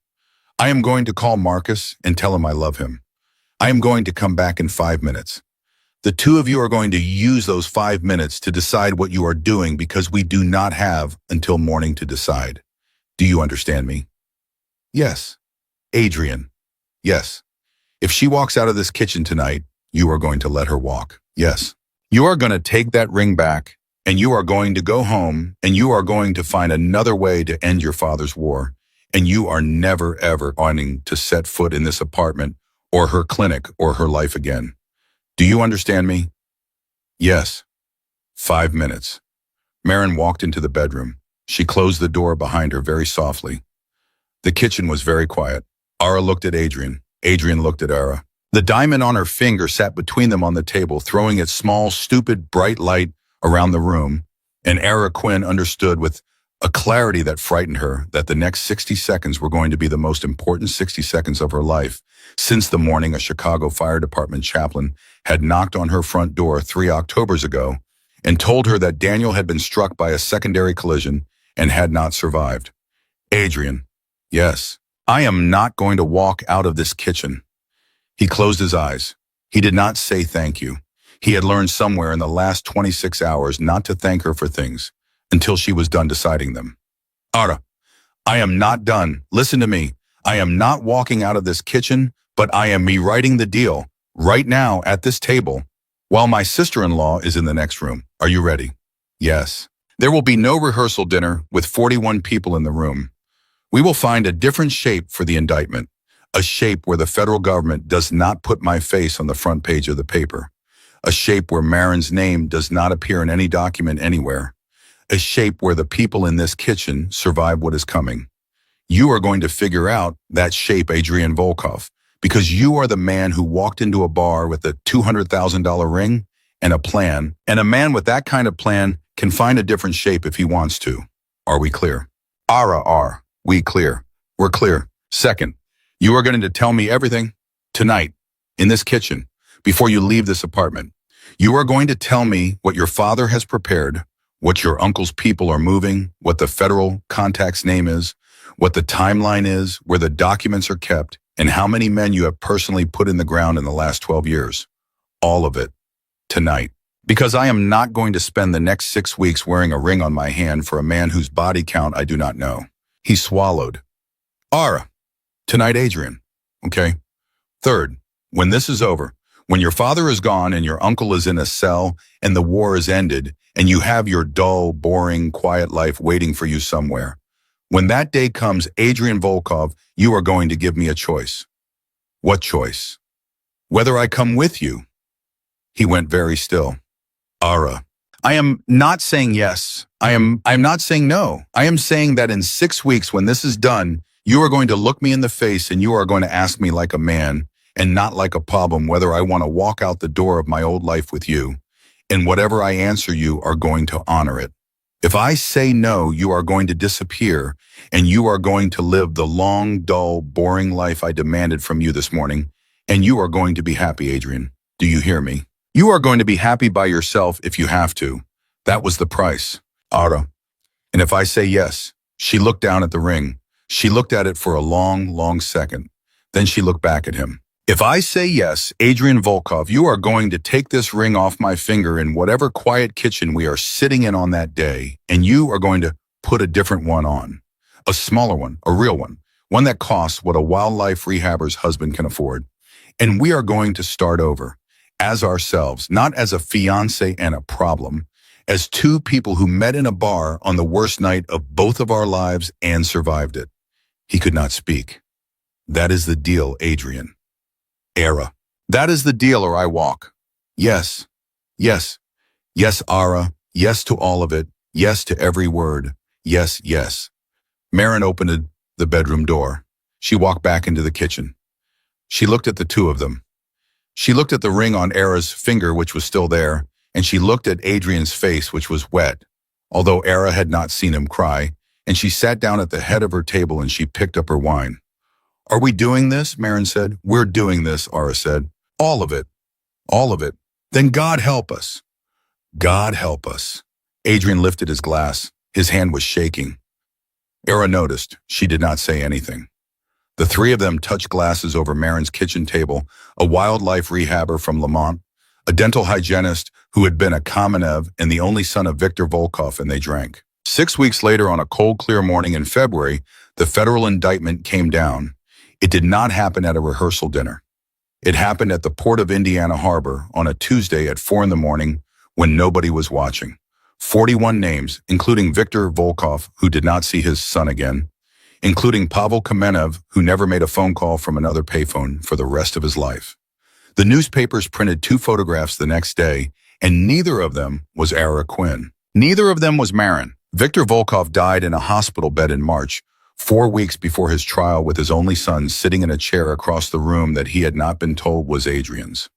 I am going to call Marcus and tell him I love him. I am going to come back in 5 minutes. The two of you are going to use those 5 minutes to decide what you are doing because we do not have until morning to decide. Do you understand me? Yes. Adrian. Yes. If she walks out of this kitchen tonight, you are going to let her walk. Yes. You are going to take that ring back, and you are going to go home, and you are going to find another way to end your father's war, and you are never, ever wanting to set foot in this apartment or her clinic or her life again. Do you understand me? Yes. 5 minutes. Marin walked into the bedroom. She closed the door behind her very softly. The kitchen was very quiet. Ara looked at Adrian. Adrian looked at Ara. The diamond on her finger sat between them on the table, throwing its small, stupid, bright light around the room, and Ara Quinn understood with a clarity that frightened her that the next 60 seconds were going to be the most important 60 seconds of her life since the morning a Chicago Fire Department chaplain had knocked on her front door 3 Octobers ago and told her that Daniel had been struck by a secondary collision and had not survived. Adrian. Yes. I am not going to walk out of this kitchen. He closed his eyes. He did not say thank you. He had learned somewhere in the last 26 hours not to thank her for things until she was done deciding them. Ara, I am not done. Listen to me. I am not walking out of this kitchen, but I am rewriting the deal right now at this table while my sister-in-law is in the next room. Are you ready? Yes. There will be no rehearsal dinner with 41 people in the room. We will find a different shape for the indictment, a shape where the federal government does not put my face on the front page of the paper, a shape where Marin's name does not appear in any document anywhere, a shape where the people in this kitchen survive what is coming. You are going to figure out that shape, Adrian Volkov, because you are the man who walked into a bar with a $200,000 ring and a plan, and a man with that kind of plan can find a different shape if he wants to. Are we clear? Are we clear? We're clear. Second, you are going to tell me everything tonight in this kitchen before you leave this apartment. You are going to tell me what your father has prepared, what your uncle's people are moving, what the federal contact's name is, what the timeline is, where the documents are kept, and how many men you have personally put in the ground in the last 12 years. All of it. Tonight. Because I am not going to spend the next 6 weeks wearing a ring on my hand for a man whose body count I do not know. He swallowed. Ara. Tonight, Adrian. Okay? Third, when this is over, when your father is gone and your uncle is in a cell and the war is ended and you have your dull, boring, quiet life waiting for you somewhere, when that day comes, Adrian Volkov, you are going to give me a choice. What choice? Whether I come with you. He went very still. Ara. I am not saying yes. I am not saying no. I am saying that in 6 weeks when this is done, you are going to look me in the face and you are going to ask me like a man and not like a problem whether I want to walk out the door of my old life with you. And whatever I answer you are going to honor it. If I say no, you are going to disappear and you are going to live the long, dull, boring life I demanded from you this morning. And you are going to be happy, Adrian. Do you hear me? You are going to be happy by yourself if you have to. That was the price. Ara. And if I say yes, she looked down at the ring. She looked at it for a long, long second. Then she looked back at him. If I say yes, Adrian Volkov, you are going to take this ring off my finger in whatever quiet kitchen we are sitting in on that day, and you are going to put a different one on. A smaller one, a real one that costs what a wildlife rehabber's husband can afford. And we are going to start over, as ourselves, not as a fiancé and a problem, as two people who met in a bar on the worst night of both of our lives and survived it. He could not speak. That is the deal, Adrian. Ara. That is the deal or I walk. Yes. Yes. Yes, Ara. Yes to all of it. Yes to every word. Yes, yes. Marin opened the bedroom door. She walked back into the kitchen. She looked at the two of them. She looked at the ring on Ara's finger, which was still there, and she looked at Adrian's face, which was wet, although Ara had not seen him cry, and she sat down at the head of her table and she picked up her wine. Are we doing this? Marin said. We're doing this, Ara said. All of it. All of it. Then God help us. God help us. Adrian lifted his glass. His hand was shaking. Era noticed. She did not say anything. The three of them touched glasses over Marin's kitchen table, a wildlife rehabber from Lamont, a dental hygienist who had been a Kamenev and the only son of Viktor Volkov, and they drank. 6 weeks later, on a cold, clear morning in February, the federal indictment came down. It did not happen at a rehearsal dinner. It happened at the port of Indiana Harbor on a Tuesday at 4 in the morning when nobody was watching. 41 names, including Viktor Volkov, who did not see his son again, including Pavel Kamenev, who never made a phone call from another payphone for the rest of his life. The newspapers printed 2 photographs the next day, and neither of them was Ara Quinn. Neither of them was Marin. Viktor Volkov died in a hospital bed in March, 4 weeks before his trial, with his only son sitting in a chair across the room that he had not been told was Adrian's.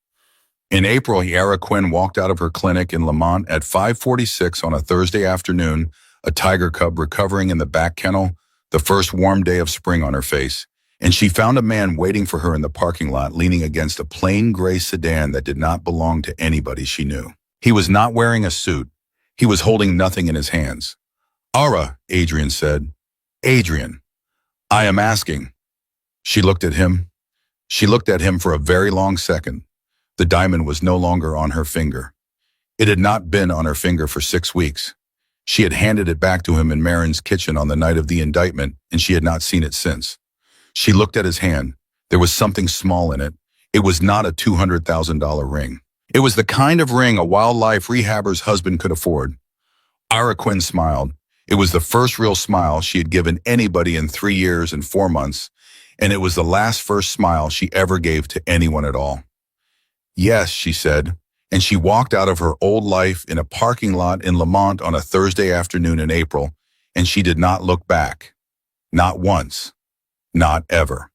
In April, Ara Quinn walked out of her clinic in Lamont at 5:46 on a Thursday afternoon, a tiger cub recovering in the back kennel, the first warm day of spring on her face, and she found a man waiting for her in the parking lot, leaning against a plain gray sedan that did not belong to anybody she knew. He was not wearing a suit. He was holding nothing in his hands. "Ara," Adrian said. "Adrian, I am asking." She looked at him. She looked at him for a very long second. The diamond was no longer on her finger. It had not been on her finger for 6 weeks. She had handed it back to him in Marin's kitchen on the night of the indictment, and she had not seen it since. She looked at his hand. There was something small in it. It was not a $200,000 ring. It was the kind of ring a wildlife rehabber's husband could afford. Ara Quinn smiled. It was the first real smile she had given anybody in 3 years and 4 months, and it was the last first smile she ever gave to anyone at all. "Yes," she said, and she walked out of her old life in a parking lot in Lamont on a Thursday afternoon in April, and she did not look back. Not once. Not ever.